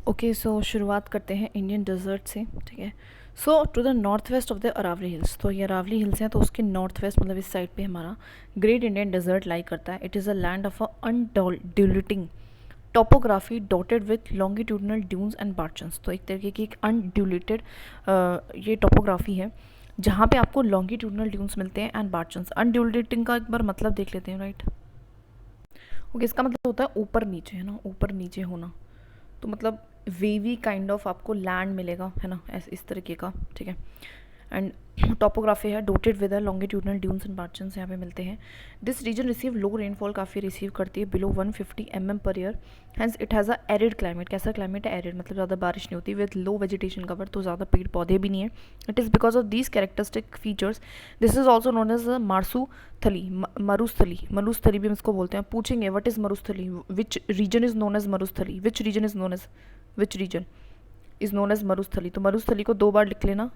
Okay, सो शुरुआत करते हैं इंडियन डेजर्ट से, ठीक है। So to the north west of the Aravalli hills, तो ये अरावली हिल्स हैं, तो उसके नॉर्थ वेस्ट मतलब इस साइड पे हमारा ग्रेट इंडियन डेजर्ट लाई करता है। It is a land of a undulating topography dotted with longitudinal dunes and barchans. तो एक तरीके की एक अनड्यूलेटेड ये टोपोग्राफी है जहाँ पे आपको लॉन्गिट्यूडनल ड्यून्स मिलते हैं एंड बार्चन्स। अनड्यूलेटिंग का एक बार मतलब देख लेते हैं, राइट। ओके, इसका मतलब होता है ऊपर नीचे, है ना, ऊपर नीचे होना। तो मतलब वेवी काइंड ऑफ आपको लैंड मिलेगा, है ना, ऐसे इस तरीके का, ठीक है। एंड टोपोग्राफी है dotted with longitudinal dunes and margins यहाँ पे मिलते हैं। This region receive low rainfall, काफ़ी रिसीव करती है, below 150 mm per year. Hence it has a arid climate. कैसा क्लाइमेट है? एरिड, मतलब ज़्यादा बारिश नहीं होती, विद लो वेजिटेशन कवर, तो ज़्यादा पेड़ पौधे भी नहीं है। It is because of these characteristic features this is also known as Marusthali. Marusthali भी हम इसको बोलते हैं। पूछेंगे what is Marusthali, which region is known as Marusthali, which region is known as, which region is known as Marusthali. तो मरुस्थली को 2 बार लिख लेना।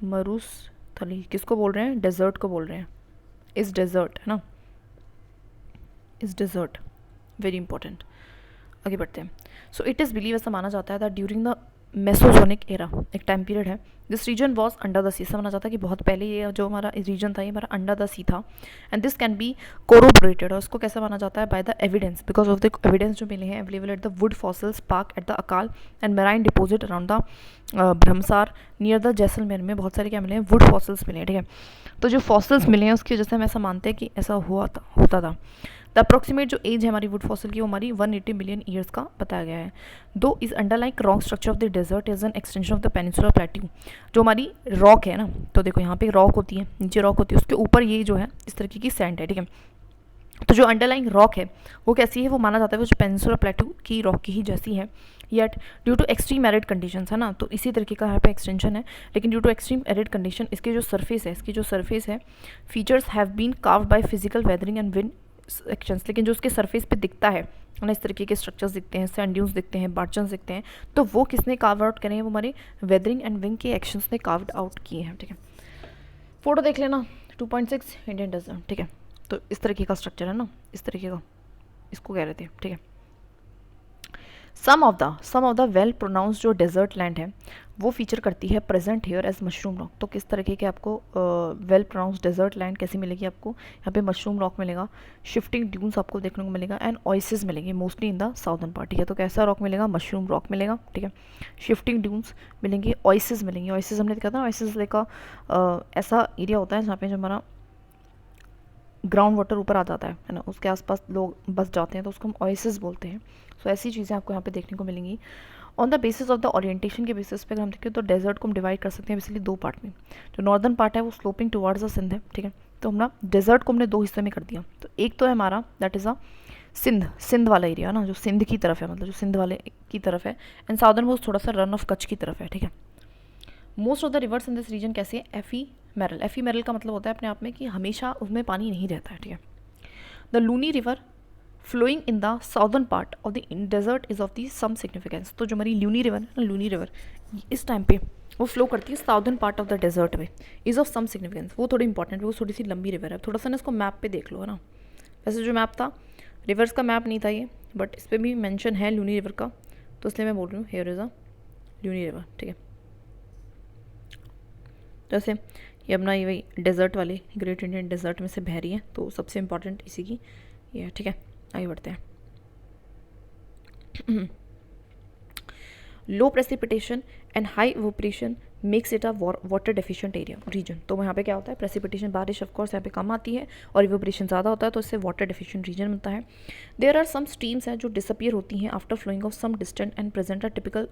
मरुस्थली किसको बोल रहे हैं? डेजर्ट को बोल रहे हैं। इस डेजर्ट, है ना, इस डेजर्ट, वेरी इंपॉर्टेंट। आगे बढ़ते हैं। सो इट इज़ बिलीव, ऐसा माना जाता है that during the Mesozoic era, एक टाइम पीरियड है, this region was under the sea. ऐसा माना जाता है कि बहुत पहले ये जो हमारा रीजन था ये हमारा अंडर द सी था। And this can be corroborated, और उसको कैसे माना जाता है? By the evidence, because of the evidence जो मिले हैं available at the wood fossils park at the Akal and marine deposit around the Bhramsar near the Jaisalmer में बहुत सारे क्या मिले हैं? वुड फॉसिल्स मिले हैं, ठीक है। तो जो फॉसिल्स मिले हैं उसकी वजह से हम ऐसा मानते हैं कि ऐसा होता था। द अप्रोक्सीमेट जो एज है हमारी वुड फॉसिल की वो हमारी 180 मिलियन ईयर्स का बताया गया है। Though is underlying rock structure of the desert is an extension of the peninsular plateau. जो हमारी रॉक है ना, तो देखो यहाँ पे रॉक होती है, नीचे रॉक होती है, उसके ऊपर ये जो है इस तरीके की सैंड है, ठीक है। तो जो अंडरलाइंग रॉक है वो कैसी है? वो माना जाता है वो जो पेनिनसुलर प्लेट्यू की रॉक की ही जैसी है। Yet due to extreme arid conditions, है ना, तो इसी तरीके का यहाँ पे एक्सटेंशन है। लेकिन due to extreme arid condition इसकी जो सरफेस है, features have been carved by physical weathering and wind actions. लेकिन जो उसके सरफेस पे दिखता है ना, इस तरीके के स्ट्रक्चर्स दिखते हैं, सैंड ड्यून्स दिखते हैं, बार्चन्स दिखते हैं, तो वो किसने कार्व आउट करे हैं? वो हमारे वेदरिंग एंड विंग के एक्शंस ने कार्व्ड आउट किए हैं, ठीक है। फोटो देख लेना, 2.6 इंडियन डेजर्ट, ठीक है। तो इस तरीके का स्ट्रक्चर है ना, इस तरीके का, इसको कह रहे थे, ठीक है। Some of the well pronounce जो डेजर्ट लैंड है वो फीचर करती है present here as mushroom rock. तो किस तरीके के आपको वेल प्रोनाउंस डेजर्ट लैंड कैसी मिलेगी? आपको यहाँ पे मशरूम रॉक मिलेगा, शिफ्टिंग ड्यून्स आपको देखने को मिलेगा, एंड ऑयसिस मिलेंगे mostly in the southern part, ठीक है। तो कैसा रॉक मिलेगा? मशरूम रॉक मिलेगा, ठीक है। शिफ्टिंग ड्यून्स मिलेंगे, ऑयसिस मिलेंगे। ऑयसिस हमने देखा था, ऑयसिस का ऐसा एरिया होता है जहाँ पे जो हमारा ग्राउंड वाटर ऊपर आ जाता है ना, उसके आसपास लोग बस जाते हैं, तो उसको हम ऑयसिस बोलते हैं। सो ऐसी चीज़ें आपको यहाँ पे देखने को मिलेंगी। On the basis of the orientation के बेसिस पे अगर हम देखें तो डेजर्ट को हम डिवाइड कर सकते हैं बेसिकली 2 पार्ट में। जो नॉर्दर्न पार्ट है वो स्लोपिंग टुवर्ड्स द सिंध है, ठीक है। तो हम ना डेजर्ट को हमने 2 हिस्से में कर दिया। तो एक तो है हमारा दैट इज़ अ सिंध वाला एरिया ना, जो सिंध की तरफ है, मतलब जो सिंध वाले की तरफ है, एंड साउदर्न मोस्ट थोड़ा सा रन ऑफ कच्छ की तरफ है, ठीक है। Most of the rivers in this region कैसे है? एफीमेरल का मतलब होता है अपने आप में कि हमेशा उसमें पानी नहीं रहता है, ठीक है। The Luni river flowing in the southern part of the desert is of the some significance. तो जो हमारी लूनी रिवर है ना, लूनी रिवर इस टाइम पे वो फ्लो करती है southern part of the desert में, इज ऑफ सम सिग्निफिकेंस। वो थोड़ी इंपॉर्टेंट है, वो थोड़ी सी लंबी रिवर है। थोड़ा सा ना इसको मैप पे देख लो, है ना। वैसे जो मैप था रिवर्स का मैप नहीं था ये, बट इस पर भी मेंशन है लूनी रिवर का, तो इसलिए मैं बोल रही हूँ here is a Luni river, ठीक है। जैसे ये अपना ये वही डेजर्ट वाले ग्रेट इंडियन डेजर्ट में से बह रही है, तो सबसे इंपॉर्टेंट इसी की ये है, ठीक है। आगे बढ़ते हैं। Low precipitation and high evaporation makes it a water deficient area region. तो यहाँ पे क्या होता है? प्रेसिपिटेशन, बारिश ऑफकोर्स यहाँ पे कम आती है, और इवोपरेशन ज़्यादा होता है, तो इससे वाटर डेफिशिएंट रीजन बनता है। देयर आर सम स्ट्रीम्स हैं जो डिसअपियर होती हैं after flowing of some distant and present a typical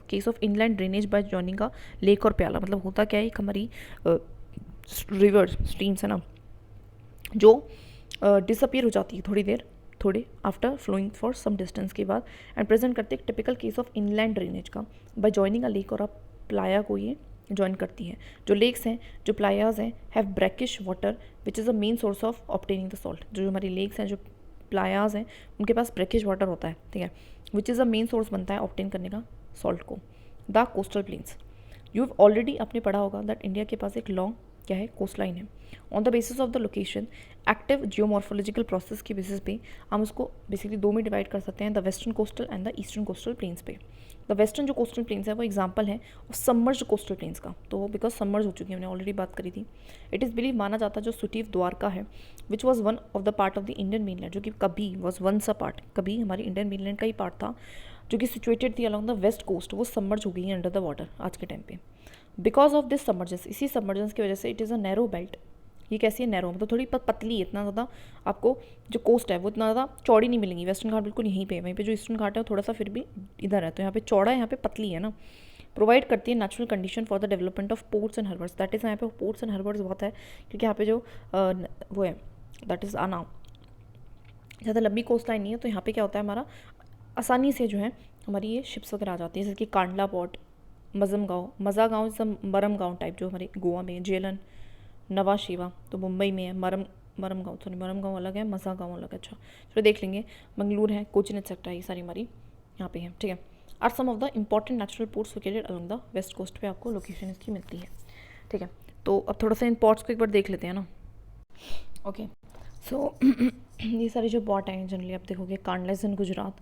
case of inland drainage by joining का लेक और प्याला। मतलब होता क्या है, एक हमारी रिवर स्ट्रीम्स है ना जो डिसअपियर हो जाती है थोड़े after flowing for some distance के बाद, एंड प्रेजेंट करते हैं typical case of inland drainage का बाय जॉइनिंग अ लेक और अ प्लाया को ये ज्वाइन करती है। जो लेक्स हैं, जो प्लायाज हैं, have brackish water which is a main source of obtaining the salt. जो हमारी लेक्स हैं, जो प्लायाज हैं, उनके पास ब्रैकिश वाटर होता है, ठीक है, विच इज़ अ मेन सोर्स बनता है ऑब्टेन करने का सॉल्ट को। The coastal planes, you have already आपने पढ़ा होगा दैट इंडिया के पास एक लॉन्ग क्या है, कोस्ट लाइन है। On the basis of the location, active geomorphological process की बेसिस पे हम उसको बेसिकली दो में डिवाइड कर सकते हैं, the western coastal and the eastern coastal planes पे। द वेस्टर्न जो कोस्टल प्लेन्स है वो एग्जाम्पल है सबमर्ज कोस्टल प्लेन्स का, तो वो बिकॉज सबमर्ज हो चुकी है, हमने ऑलरेडी बात करी थी। इट इज़ बिलीव माना जाता है जो सिटी ऑफ द्वारका है which was one of the part of the Indian mainland, जो कि कभी वॉज वंस अ पार्ट, कभी हमारी इंडियन मेनलैंड का ही पार्ट था, जो कि सिचुएटेड थी अलॉन्ग द वेस्ट कोस्ट, वो सबमर्ज हो गई है अंडर द वाटर आज के टाइम पे। बिकॉज ऑफ दिस सबमर्जेंस, इसी सबमर्जेंस की वजह से it is a narrow belt. ये कैसी है, नैरो, मतलब थोड़ी पतली है, इतना ज़्यादा आपको जो कोस्ट है वो इतना ज़्यादा चौड़ी नहीं मिलेंगी। वेस्टर्न घाट बिल्कुल यहीं पे, वहीं पे जो ईस्टर्न घाट है वो थोड़ा सा फिर भी इधर है, तो यहाँ पे चौड़ा है, यहाँ पे पतली है ना। प्रोवाइड करती है natural condition for the development of ports and harbours, that is यहाँ पे पोर्ट्स एंड हार्बर्स बहुत है, क्योंकि यहाँ पे जो वो है दैट इज़ आना, ज़्यादा लंबी कोस्ट लाइन नहीं है, तो यहाँ पे क्या होता है हमारा आसानी से जो है हमारी ये शिप्स वगैरह आ जाती है, जैसे कि कांडला पोर्ट, मजम गाँव, मज़ा गाँव, सब मरम गाँव टाइप जो हमारे गोवा में, जेलन, नवा शिवा तो मुंबई में है, मरम गाँव, सॉरी मरम गाँव अलग है, मज़ा गाँव अलग है। अच्छा चलो देख लेंगे, मंगलूर है, कोचिन एक्सेट्रा, ये सारी हमारी यहाँ पे है, ठीक है। Are some of the important natural ports located along the west coast पे आपको लोकेशन इसकी मिलती है, ठीक है। तो अब थोड़ा सा इन पोर्ट्स को एक बार देख लेते हैं ना। ओके सो ये सारे जो पोर्ट हैं जनरली आप देखोगे, कांडला इज़ इन गुजरात,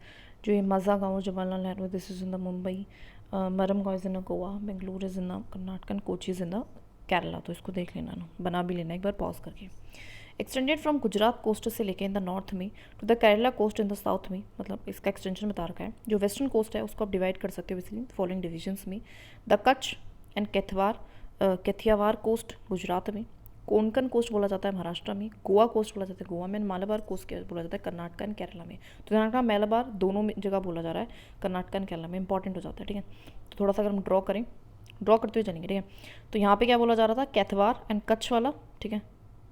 जो ये Mazagaon Jawaharlal Nehru, this is in the Mumbai, Marmagao is in the Goa, Bengaluru is in the Karnataka and Kochi is in the Kerala. तो इसको देख लेना ना, बना भी लेना एक बार पॉज करके। एक्सटेंडेड फ्रॉम गुजरात कोस्ट से लेके इन द नॉर्थ में to the Kerala coast in the south में, मतलब इसका एक्सटेंशन बता रखा है। जो वेस्टर्न कोस्ट है उसको आप डिवाइड कर सकते हो बेसिकली फॉलोइंग डिविजन्स में, the Kutch and Kathiawar coast Gujarat में, कोंकण कोस्ट बोला जाता है महाराष्ट्र में, गोवा कोस्ट बोला जाता है गोवा में, मालाबार कोस्ट बोला जाता है कर्नाटक एंड केरला में। तो ध्यान रखना मालाबार दोनों में जगह बोला जा रहा है, कर्नाटक एंड केरला में, इंपॉर्टेंट हो जाता है, ठीक है। तो थोड़ा सा अगर हम ड्रॉ करते हुए चलेंगे, ठीक है। तो यहाँ पे क्या बोला जा रहा था, कैथवार एंड कच्छ वाला, ठीक है,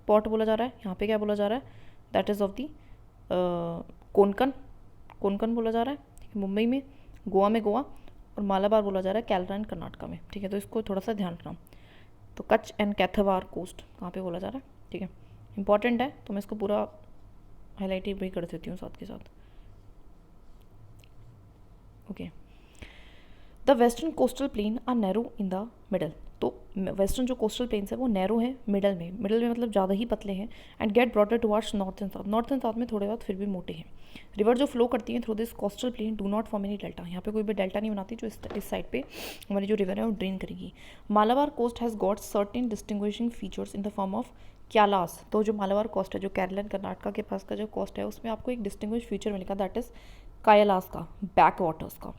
पॉट बोला जा रहा है। यहाँ पे क्या बोला जा रहा है, that is of the Konkan बोला जा रहा है, ठीक है, मुंबई में, गोवा में गोवा, और मालाबार बोला जा रहा है केरला एंड कर्नाटका में, ठीक है। तो इसको थोड़ा सा ध्यान रखना। तो कच्छ एंड कैथवार कोस्ट कहाँ पे बोला जा रहा है, ठीक है, इंपॉर्टेंट है, तो मैं इसको पूरा हाईलाइट भी कर देती हूँ साथ के साथ। Okay, the western coastal plain are narrow in the middle, तो वेस्टर्न जो कोस्टल प्लेन्स है वो नैरो है मिडल में मतलब ज़्यादा ही पतले हैं, and get broader towards north and south में थोड़े बहुत फिर भी मोटे हैं। रिवर जो फ्लो करती हैं through this coastal plain do not form any delta, यहाँ पे कोई भी डेल्टा नहीं बनाती, जो इस साइड पे हमारी जो रिवर है वो ड्रेन करेगी। Malabar coast has got certain distinguishing features in the form of kayals, तो जो मालाबार कोस्ट है, जो केरला एंड कर्नाटका के पास का जो कोस्ट है, उसमें आपको एक डिस्टिंग्विश फीचर मिलेगा, दैट इज़ कायलास का, बैक वाटर्स का,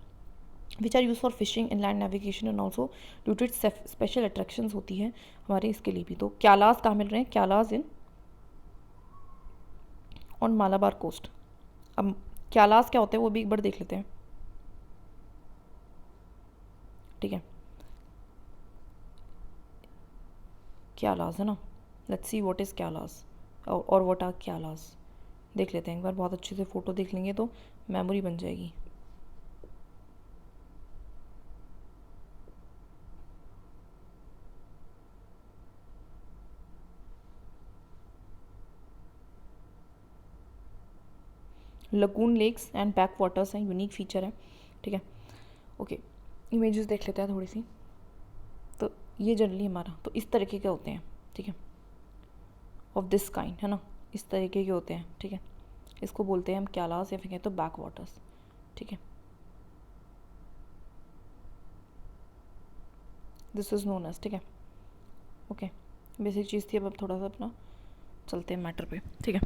which are use for fishing inland navigation and also due to its special attractions होती है हमारे इसके लिए भी। तो क्यालास कहाँ मिल रहे हैं, क्यालास इन ऑन मालाबार कोस्ट। अब क्यालास क्या होते हैं वो भी एक बार देख लेते हैं, ठीक है, क्यालास है ना, लेट्स सी व्हाट इज़ क्यालास और व्हाट आर क्यालास, देख लेते हैं एक बार, बहुत अच्छे से फ़ोटो देख लेंगे तो मेमोरी बन जाएगी। Lagoon lakes and back waters हैं, यूनिक फीचर है, ठीक है। ओके, इमेजेस देख लेते हैं थोड़ी सी। तो ये जनरली हमारा तो इस तरीके के होते हैं, ठीक है, ऑफ दिस काइंड, है ना, इस तरीके के होते हैं, ठीक है। इसको बोलते हैं हम क्यालास या फिर कहते हैं तो बैक वाटर्स, ठीक है। दिस इज़ नोन एज, ठीक है। ओके, बेसिक चीज़ थी, अब थोड़ा सा अपना चलते हैं मैटर पे, ठीक है।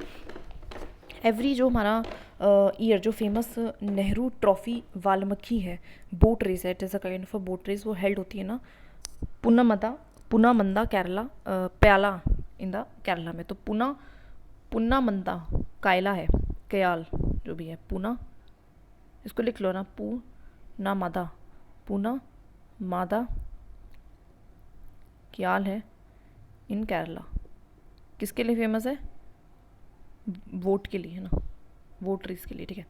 एवरी जो हमारा ईयर जो फेमस नेहरू ट्रॉफी वाल्मीकि है, बोट रेस है, it is a kind of a boat race, वो हेल्ड होती है ना पुनामंदा केरला, प्याला इन द केरला में। तो पुनामंदा कायला है, कयाल जो भी है, पुना, इसको लिख लो ना, पुनामादा क्याल है इन केरला, किसके लिए फेमस है, वोट के लिए, है ना, वोट रेस के लिए, ठीक है।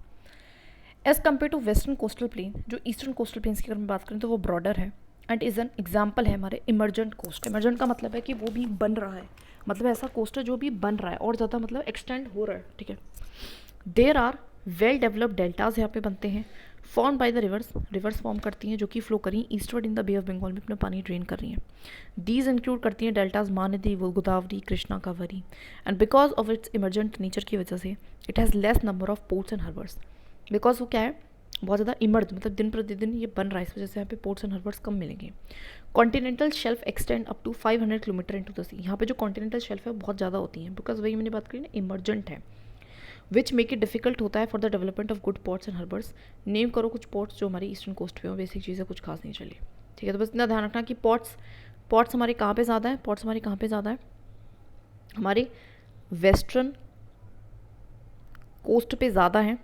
As compare to western coastal plain, जो ईस्टर्न कोस्टल प्लेन्स की अगर मैं बात करें तो वो ब्रॉडर है एंड इज़ एन एग्जाम्पल है हमारे इमर्जेंट कोस्ट। इमर्जेंट का मतलब है कि वो भी बन रहा है, मतलब ऐसा कोस्ट है जो भी बन रहा है और ज़्यादा मतलब एक्सटेंड हो रहा है, ठीक है। There are well developed deltas यहाँ पे बनते हैं form by the rivers form करती हैं जो कि फ्लो करी eastward in the bay of Bengal में अपना पानी ड्रेन कर रही हैं. दीज इंक्लूड करती हैं deltas Mahanadi, Godavari, Krishna, Kaveri. And because of its emergent nature की वजह से it has less number of ports and harbours. Because वो क्या है, बहुत ज़्यादा इमर्ज, मतलब दिन प्रतिदिन ये बन रहा है, इस वजह से यहाँ पे पोर्ट्स एंड हार्बर्स कम मिलेंगे. Continental shelf extend up to 500 kilometre into the sea. यहाँ पे जो कॉन्टिनेंटल शेल्फ है वो बहुत ज़्यादा होती हैं, बिकॉज वही मैंने बात करी ना, इमरजेंट है, विच मेक इट डिफिकल्ट होता है for the development of good ports and harbours. Name करो कुछ पोर्ट्स जो हमारी ईस्टर्न कोस्ट पे हो. बेसिक चीज़ें कुछ खास नहीं चली. ठीक है, तो बस इतना ध्यान रखना कि पोर्ट्स हमारे कहाँ पे ज़्यादा है. पोर्ट्स हमारे कहाँ पे ज़्यादा है, हमारे वेस्टर्न कोस्ट पे ज़्यादा है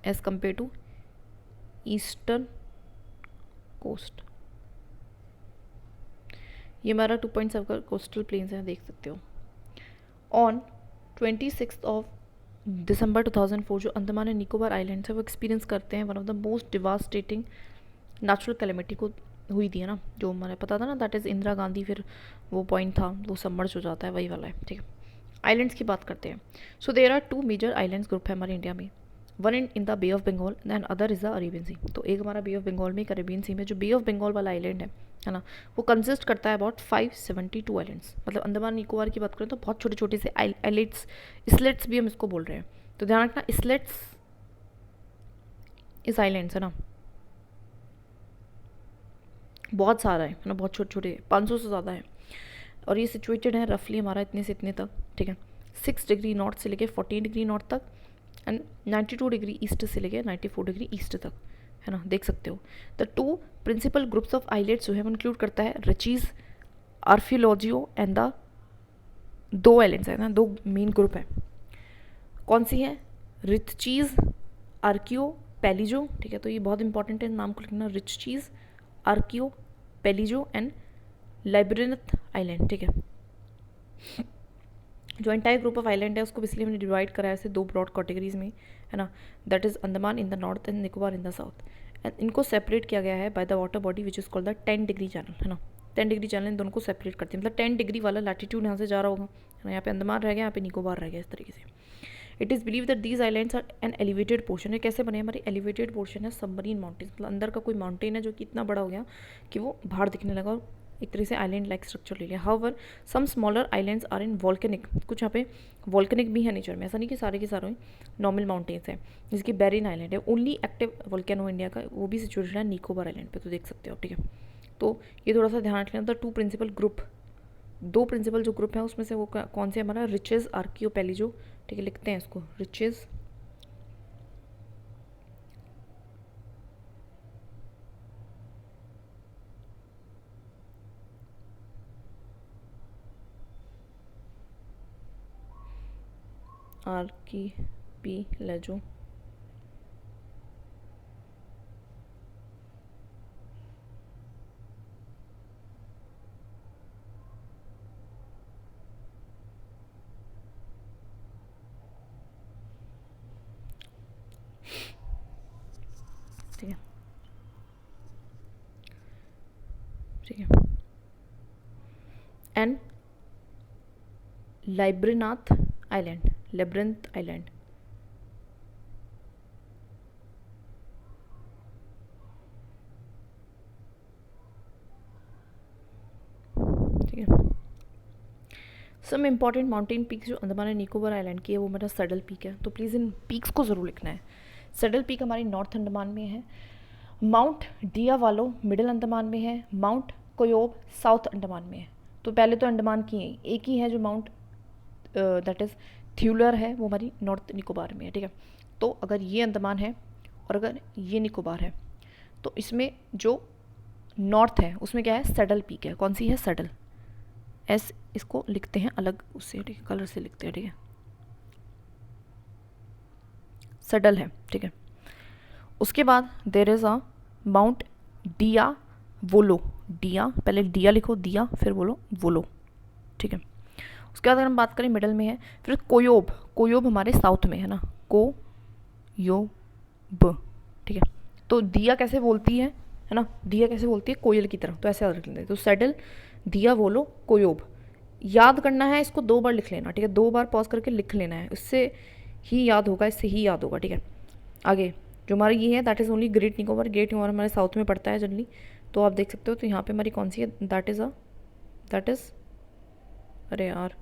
as compare to eastern coast. ये हमारा 2.7 का कोस्टल प्लेन्स है, देख सकते हो. ऑन 26 ऑफ दिसंबर 2004 जो अंडमान एंड निकोबार आइलैंड्स है वो एक्सपीरियंस करते हैं one of the most devastating natural calamity को हुई थी, है ना, जो हमारे पता था ना, दैट इज़ इंदिरा गांधी. फिर वो पॉइंट था, वो सबमर्ज हो जाता है, वही वाला है. ठीक है, आइलैंड्स की बात करते हैं. So there are 2 major islands group है हमारे इंडिया में. One in the bay of Bengal and other is the Arabian sea. तो एक हमारा बे ऑफ बंगाल में, एक अरेबियन सी में. जो बे ऑफ बंगाल वाला आइलैंड है ना, वो कंसिस्ट करता है अबाउट 572 आइलैंड्स. मतलब अंडमान निकोबार की बात करें तो बहुत छोटे छोटे से आइलेट्स, इसलेट्स भी हम इसको बोल रहे हैं. तो ध्यान रखना, इसलेट्स इस आइलैंड्स है ना, बहुत सारा है ना, बहुत छोटे छोटे, 500 से ज़्यादा है. और ये सिचुएटेड है रफली हमारा इतने से इतने तक. ठीक है, 6 डिग्री नॉर्थ से लेके 14 डिग्री नॉर्थ तक एंड 92 डिग्री ईस्ट से लेके 94 डिग्री ईस्ट तक, है ना, देख सकते हो. The 2 principal groups of islets जो है वो इंक्लूड करता है रिचीज, आर्फियोलॉजियो एंड द 2 आइलैंड्स है ना, 2 मेन ग्रुप है. कौन सी है, रिचीज, आर्कियो, पेलिजो. ठीक है, तो ये बहुत इंपॉर्टेंट है, नाम को लिखना, रिचीज, आर्कियो, पेलिजो एंड लाइब्रेनथ आइलैंड. ठीक है, जो एंटायर ग्रुप ऑफ आइलैंड है उसको इसलिए हमने डिवाइड करा है ऐसे 2 ब्रॉड कैटेगरीज में, है ना, that is Andaman in the north and Nicobar in the south. And इनको सेपरेट किया गया है by the water body which is called the 10 degree channel, है ना. 10 डिग्री चैनल इन दोनों को सेपरेट करते हैं. मतलब 10 डिग्री वाला लैटिट्यूड यहाँ से जा रहा होगा, है ना, यहाँ पे अंडमान रह गया, यहाँ पे निकोबार रह गया, इस तरीके से. It is believe that these islands are an elevated portion है. कैसे बने, हमारे एलिवेटेड पोर्शन है सबमरीन माउंटेन्स. मतलब अंदर का कोई माउंटेन है जो कि इतना बड़ा हो गया कि वो बाहर दिखने लगा और एक तरह से आइलैंड लाइक स्ट्रक्चर ले लिया. However some smaller islands are in volcanic. कुछ यहाँ पे वॉल्केनिक भी है नेचर में, ऐसा नहीं कि सारे के सारे नॉर्मल माउंटेन्स हैं. जिसकी बेरिन आइलैंड है, ओनली एक्टिव वॉल्केनो इंडिया का, वो भी सिचुएशन है निकोबार आइलैंड पे, तो देख सकते हो आप. ठीक है, तो ये थोड़ा सा ध्यान रख लेना. द 2 प्रिंसिपल ग्रुप, 2 प्रिंसिपल जो ग्रुप है उसमें से वो कौन से, हमारा रिचेज, आर्कियो, पेलिजो. ठीक है, लिखते हैं इसको, रिचेज, आर्की, पी, लेजो, ठीक है. ठीक है, एंड लाइब्रेनाथ आइलैंड, लेब्रिंथ आइलैंड. ठीक है, सम इम्पॉर्टेंट माउंटेन पीक्स जो अंडमान एंड निकोबार आइलैंड की है वो मेरा सडल पीक है. तो प्लीज़ इन पीक्स को ज़रूर लिखना है. सडल पीक हमारी नॉर्थ अंडमान में है. माउंट डियावालो मिडिल अंडमान में है. माउंट कोयोब साउथ अंडमान में है. तो पहले तो अंडमान की है, एक ही है जो माउंट दैट इज़ थ्यूलर है, वो हमारी नॉर्थ निकोबार में है. ठीक है, तो अगर ये अंडमान है और अगर ये निकोबार है तो इसमें जो नॉर्थ है उसमें क्या है, सडल पीक है. कौन सी है, सडल. एस इसको लिखते हैं अलग उससे, ठीक है, कलर से लिखते हैं. ठीक है, सडल है. ठीक है, उसके बाद देर इज़ अ माउंट डिया वोलो. डिया, पहले डिया लिखो, दिया, फिर बोलो वोलो. ठीक है, उसके बाद अगर हम बात करें मिडल में है. फिर कोयोब, कोयोब हमारे साउथ में है ना, को यो ब. ठीक है, तो दिया कैसे बोलती है ना, दिया कैसे बोलती है, कोयल की तरह, तो ऐसे रख लेते हैं. तो सडल, दिया, वोलो, कोयोब. याद करना है इसको, 2 बार लिख लेना. ठीक है, 2 बार पॉज करके लिख लेना है, उससे ही याद होगा, इससे ही याद होगा. ठीक है, आगे जो हमारा ये है that is only great Nicobar. Great Nicobar हमारे साउथ में पड़ता है जनरली, तो आप देख सकते हो। तो यहाँ पे हमारी कौन सी है, दैट इज़ अरे यार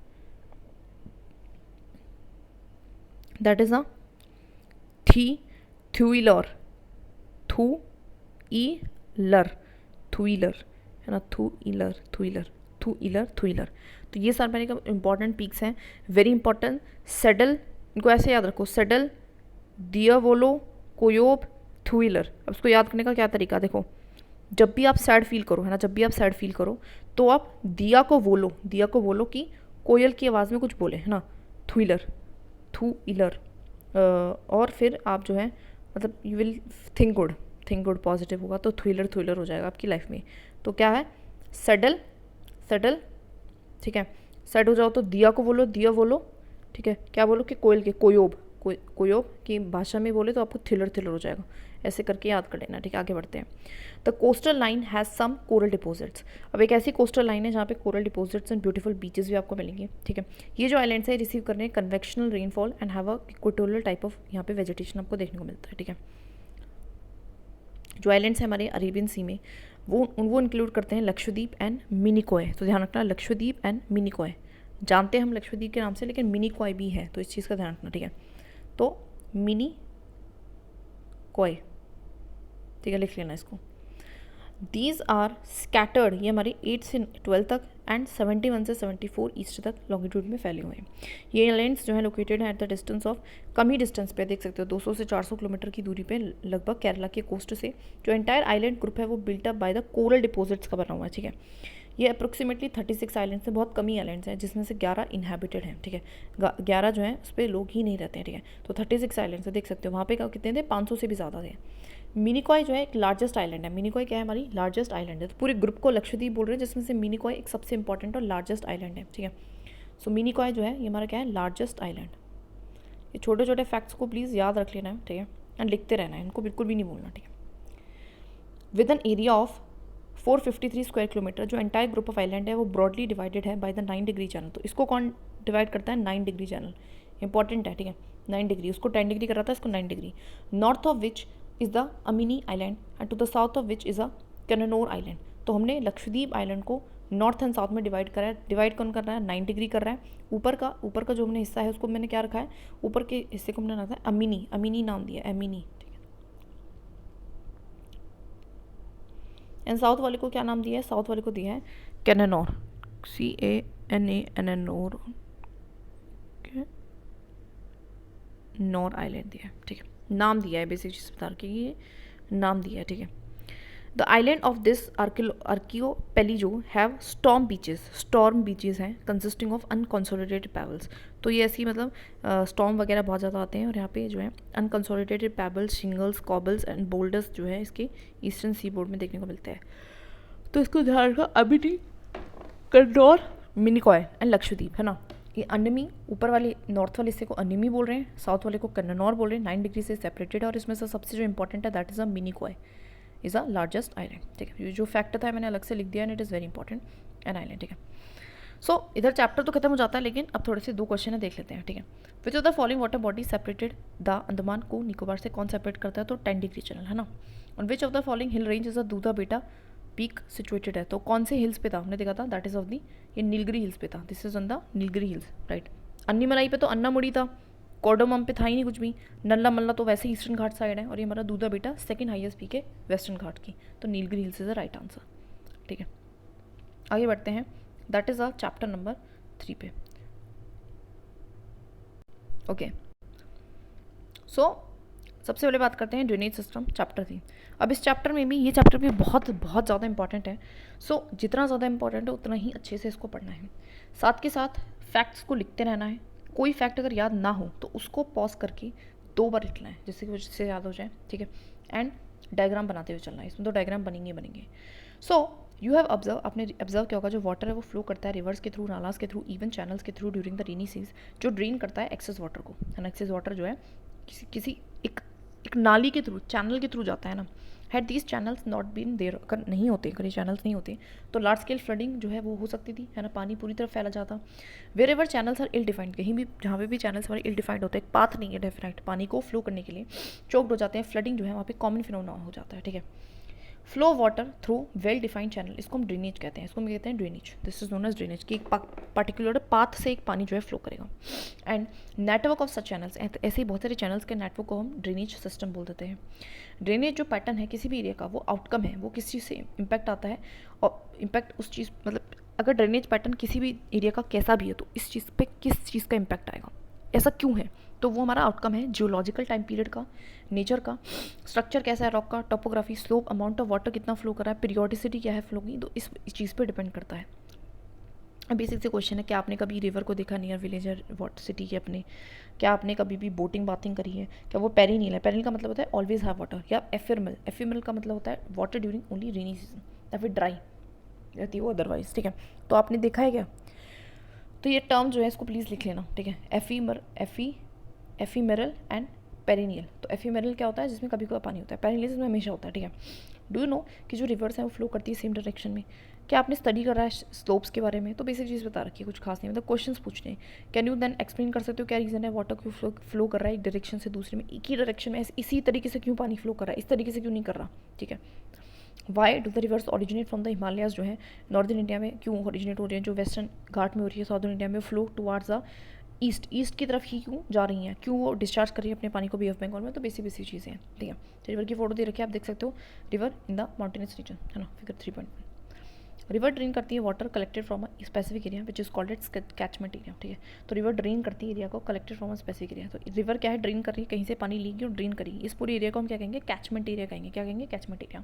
दैट इज़ अ थ्यूइलर, थ्यूइलर, थ्यूइलर है ना, थ्यूइलर। तो ये सारे मेरे का इंपॉर्टेंट पीक्स हैं, वेरी इंपॉर्टेंट। सेडल, इनको ऐसे याद रखो, सेडल, दियावोलो, कोयोब, थ्यूइलर। अब इसको याद करने का क्या तरीका, देखो जब भी आप सैड फील करो है ना, जब भी आप सैड फील करो तो आप दिया को बोलो कि कोयल की आवाज़ में कुछ बोले है ना, थ्यूइलर। और फिर आप जो है मतलब you will think good positive होगा, तो थ्रिलर हो जाएगा आपकी लाइफ में। तो क्या है, सेडल, ठीक है, सेड हो जाओ तो दिया को बोलो, ठीक है, क्या बोलो कि कोयल के, कोयोब की भाषा में बोले तो आपको थ्रिलर हो जाएगा। ऐसे करके याद कर लेना, ठीक है। आगे बढ़ते हैं। The coastal line has some coral deposits. अब एक ऐसी कोस्टल लाइन है जहाँ पे coral deposits and beautiful beaches भी आपको मिलेंगे, ठीक है। ये जो आइलैंड्स है रिसीव करने convectional rainfall and have a equatorial type of यहाँ पे वेजिटेशन आपको देखने को मिलता है, ठीक है। जो आइलैंड्स हैं हमारे अरेबियन सी में वो इंक्लूड करते हैं लक्षद्वीप एंड मिनिकॉय। तो ध्यान रखना, लक्षद्वीप एंड मिनिकॉय, जानते हैं हम लक्षद्वीप के नाम से, लेकिन मिनिकॉय भी है, तो इस चीज़ का ध्यान रखना, ठीक है। तो मिनिकॉय, ठीक है, लिख लेना इसको। दीज आर स्कैटर्ड, ये हमारे 8 से 12 तक एंड 71 से 74 ईस्ट तक लॉन्गिट्यूड में फैले हुए हैं। ये आइलैंड्स जो है लोकेटेड है at the distance of, come he distance पे देख सकते हो, 200 से 400 किलोमीटर की दूरी पे लगभग केरला के कोस्ट से। जो एंटायर आइलैंड ग्रुप है वो built up by the coral deposits का बना हुआ है, ठीक है। ये अप्रोक्सीमेटली 36 आइलैंड्स हैं, बहुत कम ही आइलैंड्स हैं, जिसमें से 11 इनहेबिटेड हैं, ठीक है। 11 जो है उस पर लोग ही नहीं रहते हैं, ठीक है। तो 36 आइलैंड्स है, देख सकते हो। वहाँ पे कितने थे, 500 से भी ज़्यादा थे। मिनिकॉय जो है एक लार्जेस्ट आइलैंड है। मिनिकॉय क्या है, हमारी लार्जेस्ट आइलैंड है। तो पूरे ग्रुप को लक्षद्वीप बोल रहे हैं, जिसमें से मिनिकॉय एक सबसे इंपॉर्टेंट और लार्जेस्ट आइलैंड है, ठीक है। सो मिनिकॉय जो है ये हमारा क्या है, लार्जेस्ट आइलैंड। ये छोटे छोटे फैक्ट्स को प्लीज़ याद रख लेना है, ठीक है, एंड लिखते रहना है, इनको बिल्कुल भी नहीं भूलना, ठीक है। With an area of 453 square kilometre, जो एंटायर ग्रुप ऑफ आइलैंड है वो ब्रॉडली डिवाइडेड है बाय द 9 डिग्री चैनल। तो इसको कौन डिवाइड करता है, 9 डिग्री चैनल, इंपॉर्टेंट है, ठीक है। 9 डिग्री, उसको 10 डिग्री कर रहा था, इसको 9 degree. North of which is the Amini island and to the south of which is a Cannanore island. तो हमने लक्षद्वीप आइलैंड को नॉर्थ एंड साउथ में डिवाइड करा है। डिवाइड कौन कर रहा है, 9 डिग्री कर रहा है। ऊपर का जो हमने हिस्सा है उसको मैंने क्या रखा है, ऊपर के हिस्से को हमने रखा है अमिनी नाम दिया, अमिनी, ठीक है। एंड साउथ वाले को क्या नाम दिया है, साउथ वाले को दिया है कन्नौर, CANANNOR, नॉर आइलैंड दिया है, ठीक है। नाम दिया है, बेसिक चीज़ बता के ये नाम दिया है, ठीक है। The island of this archipelago have storm beaches हैं कंसिस्टिंग ऑफ अनकंसोलिडेटेड पेबल्स। तो ये ऐसी मतलब स्टॉर्म वगैरह बहुत ज़्यादा आते हैं, और यहाँ पे जो है unconsolidated pebbles, shingles, cobbles and boulders जो है इसके ईस्टर्न सी बोर्ड में देखने को मिलते हैं। तो इसको ध्यान रखा, अमिनी, कन्नौर, मिनिकॉय एंड लक्षद्वीप, है ना। ये अन्नमी, ऊपर वाले नॉर्थ वाले हिस्से को अन्नमी बोल रहे हैं, साउथ वाले को कन्नौर बोल रहे हैं। 9 डिग्री से सेपरेटेड है, और इसमें से सबसे जो इंपॉर्टेंट है that is a Minicoy is a largest island, ठीक है। जो फैक्ट था मैंने अलग से लिख दिया, and it is very important, an island, ठीक है। सो इधर चैप्टर तो खत्म हो जाता है, लेकिन अब थोड़े से 2 क्वेश्चन है, देख लेते हैं, ठीक है। विच of the following water body separated the Andaman को निकोबार से, कौन सेपरेट करता है, तो 10 डिग्री चैनल, है ना। और which of the following hill range is a Doddabetta peak situated है, तो कौन से हिल्स पे था, हमने देखा था दैट इज ऑफ दी, ये नीलगिरी हिल्स पे था, this is on the Nilgiri hills, right. Anaimalai पे तो अन्नामुड़ी था, कोर्डोमम पे था ही नहीं कुछ भी, नल्ला मल्ला तो वैसे ईस्टर्न घाट साइड है, और ये हमारा दूधा बेटा सेकंड हाईएस्ट पीक है वेस्टर्न घाट की, तो Nilgiri hills is the right answer, ठीक है। आगे बढ़ते हैं, that is a chapter number 3 पे, ओके। सो सबसे पहले बात करते हैं ड्रेनेज सिस्टम, चैप्टर 3। अब इस चैप्टर में भी, ये चैप्टर भी बहुत बहुत ज़्यादा इंपॉर्टेंट है। सो जितना ज़्यादा इंपॉर्टेंट है उतना ही अच्छे से इसको पढ़ना है, साथ के साथ फैक्ट्स को लिखते रहना है। कोई फैक्ट अगर याद ना हो तो उसको पॉज करके 2 बार लिखना है, जिससे कि वो जिससे याद हो जाए, ठीक है। एंड डायग्राम बनाते हुए चलना है, इसमें तो डायग्राम बनेंगे। सो यू हैव ऑब्जर्व, आपने ऑब्जर्व क्या होगा, जो वाटर है वो फ्लो करता है रिवर्स के थ्रू, नालास के थ्रू, इवन चैनल्स के through during the rainy seas, जो ड्रेन करता है एक्सेस वाटर को, है ना। एक्सेस वाटर जो है किसी एक एक नाली के थ्रू, चैनल के थ्रू जाता है ना, had these channels not been there, अगर नहीं होते, अगर ये चैनल्स नहीं होते तो लार्ज स्केल फ्लडिंग जो है वो हो सकती थी, है ना, पानी पूरी तरफ फैला जाता। Wherever channels are ill defined, कहीं भी जहाँ पे भी चैनल्स हमारे इल डिफाइंड होते हैं, पाथ नहीं है डेफिनेट पानी को फ्लो करने के लिए, चोक्ड हो जाते हैं, फ्लडिंग जो है वहाँ पे कॉमन फिनोमेना हो जाता है, ठीक है। Flow water through well defined channel, इसको हम ड्रेनेज कहते हैं, इसको हम कहते हैं drainage, this is known as drainage, कि एक पर्टिकुलर पाथ से एक पानी जो है फ्लो करेगा। And network of such channels, ऐसे ही बहुत सारे चैनल्स के नेटवर्क को हम ड्रेनेज सिस्टम बोल देते हैं। ड्रेनेज जो पैटर्न है किसी भी एरिया का, वो आउटकम है, वो किस चीज़ से इम्पैक्ट आता है, और इम्पैक्ट उस चीज़, मतलब अगर ड्रेनेज पैटर्न किसी भी एरिया का कैसा भी है तो इस चीज़ पे किस चीज़ का इम्पैक्ट आएगा, ऐसा क्यों है, तो वो हमारा आउटकम है जियोलॉजिकल टाइम पीरियड का, नेचर का, स्ट्रक्चर कैसा है रॉक का, topography, slope, amount of water कितना फ्लो कर रहा है, पीरियोडिसिटी क्या है फ्लो की, तो इस चीज़ पे डिपेंड करता है। बेसिक से क्वेश्चन है, क्या आपने कभी रिवर को देखा नियर विलेज या वाटर सिटी के अपने, क्या आपने कभी भी बोटिंग बाथिंग करी है, क्या वो पेरिनियल है, पेरिनियल का मतलब होता है ऑलवेज हैव वाटर, या एफिमरल, एफिमरल का मतलब होता है water during only rainy season, या फिर ड्राई रहती है वो अदरवाइज, ठीक है। तो आपने देखा है क्या, तो ये टर्म जो है इसको प्लीज़ लिख लेना, ठीक है, एफीमेरल एंड पेरिनियल। तो एफीमेरल क्या होता है, जिसमें कभी कभी पानी होता है, पेरिनियल जिसमें हमेशा होता है, ठीक है। डू यू नो कि जो रिवर्स हैं वो फ्लो करती है सेम डायरेक्शन में, क्या आपने स्टडी कर रहा है स्लोप्स के बारे में, तो बेसिक चीज़ बता रखी है, कुछ खास नहीं, मतलब क्वेश्चंस पूछने हैं। कैन यू देन एक्सप्लेन कर सकते हो क्या रीज़न है वाटर क्यों फ्लो कर रहा है एक डायरेक्शन से दूसरे में, एक ही डायरेक्शन में इसी तरीके से क्यों पानी फ्लो कर रहा है, इस तरीके से क्यों नहीं कर रहा, ठीक है। Why do the reverse originate from the Himalayas, जो है नॉर्दर्न इंडिया में क्यों ओरिजिनेट हो रही है, जो वेस्टर्न घाट में हो रही है साउदर्न इंडिया में, फ्लो टुवार्ड्स द ईस्ट की तरफ ही क्यों जा रही हैं, क्यों वो डिस्चार्ज कर रही है अपने पानी को बे ऑफ बंगाल में, तो बेसिक चीज़ें हैं, ठीक है। तो रिवर की फोटो दे रखी है, आप देख सकते हो, river in the mountainous region, है ना, फिगर 3.1। रिवर ड्रेन करती है water collected from a specific area which is called its catchment area, ठीक है। तो रिवर ड्रेन करती है एरिया को collected from a specific area, तो रिवर क्या है, ड्रेन कर रही है, कहीं से पानी ली और ड्रेन करी, इस पूरे एरिया को हम क्या कहेंगे, कैचमेंट एरिया कहेंगे, क्या कहेंगे, catchment area.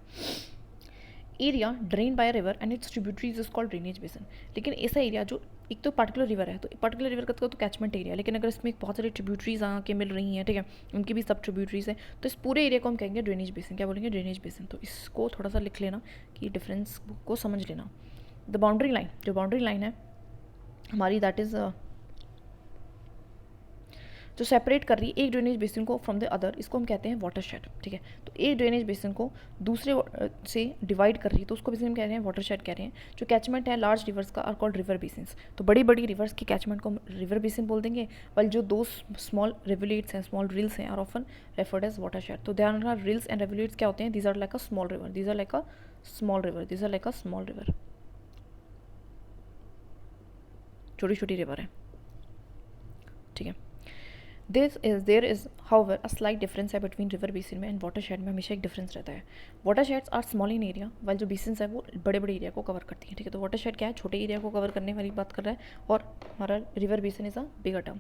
Area drain by river and it's tributaries is called drainage basin, लेकिन ऐसा एरिया जो एक तो पर्टिकुलर रिवर है, तो पर्टिकुलर रिवर का तो कैचमेंट एरिया, लेकिन अगर इसमें बहुत सारी ट्रिब्यूटरीज आके मिल रही हैं, ठीक है, उनकी भी सब ट्रिब्यूटरीज हैं, तो इस पूरे एरिया को हम कहेंगे ड्रेनेज बेसिन, क्या बोलेंगे, ड्रेनेज बेसिन। तो इसको थोड़ा सा लिख लेना कि डिफरेंस को समझ लेना। द बाउंड्री लाइन, जो बाउंड्री लाइन है हमारी, दैट इज़ जो सेपरेट कर रही है एक ड्रेनेज बेसिन को फ्रॉम द अदर, इसको हम कहते हैं वाटरशेड, ठीक है। तो एक ड्रेनेज बेसिन को दूसरे से डिवाइड कर रही है, तो उसको बेसिन हम कह रहे हैं वाटरशेड कह रहे हैं। जो कैचमेंट है लार्ज रिवर्स का आर कॉल्ड रिवर बेसिन्स, तो बड़ी बड़ी रिवर्स की कैचमेंट को हम रिवर बेसिन बोल देंगे, वाइल जो दो स्मॉल रिवुलेट्स हैं, स्मॉल रिल्स हैं, are often referred as watershed. तो ध्यान रखना, रिल्स एंड रिवुलेट्स क्या होते हैं, these are like a small river, these are like a small river, these are like a small river, छोटी छोटी रिवर है, ठीक है। There is however a slight difference है बिटवीन रिवर बेसिन में एंड वाटरशेड में, हमेशा एक डिफरेंस रहता है। Watersheds are small in area, while जो बेसिन्स है वो बड़े बड़े एरिया को कवर करती है, ठीक है। तो वाटरशेड क्या है, छोटे एरिया को कवर करने वाली बात कर रहा है, और हमारा river basin is a bigger term.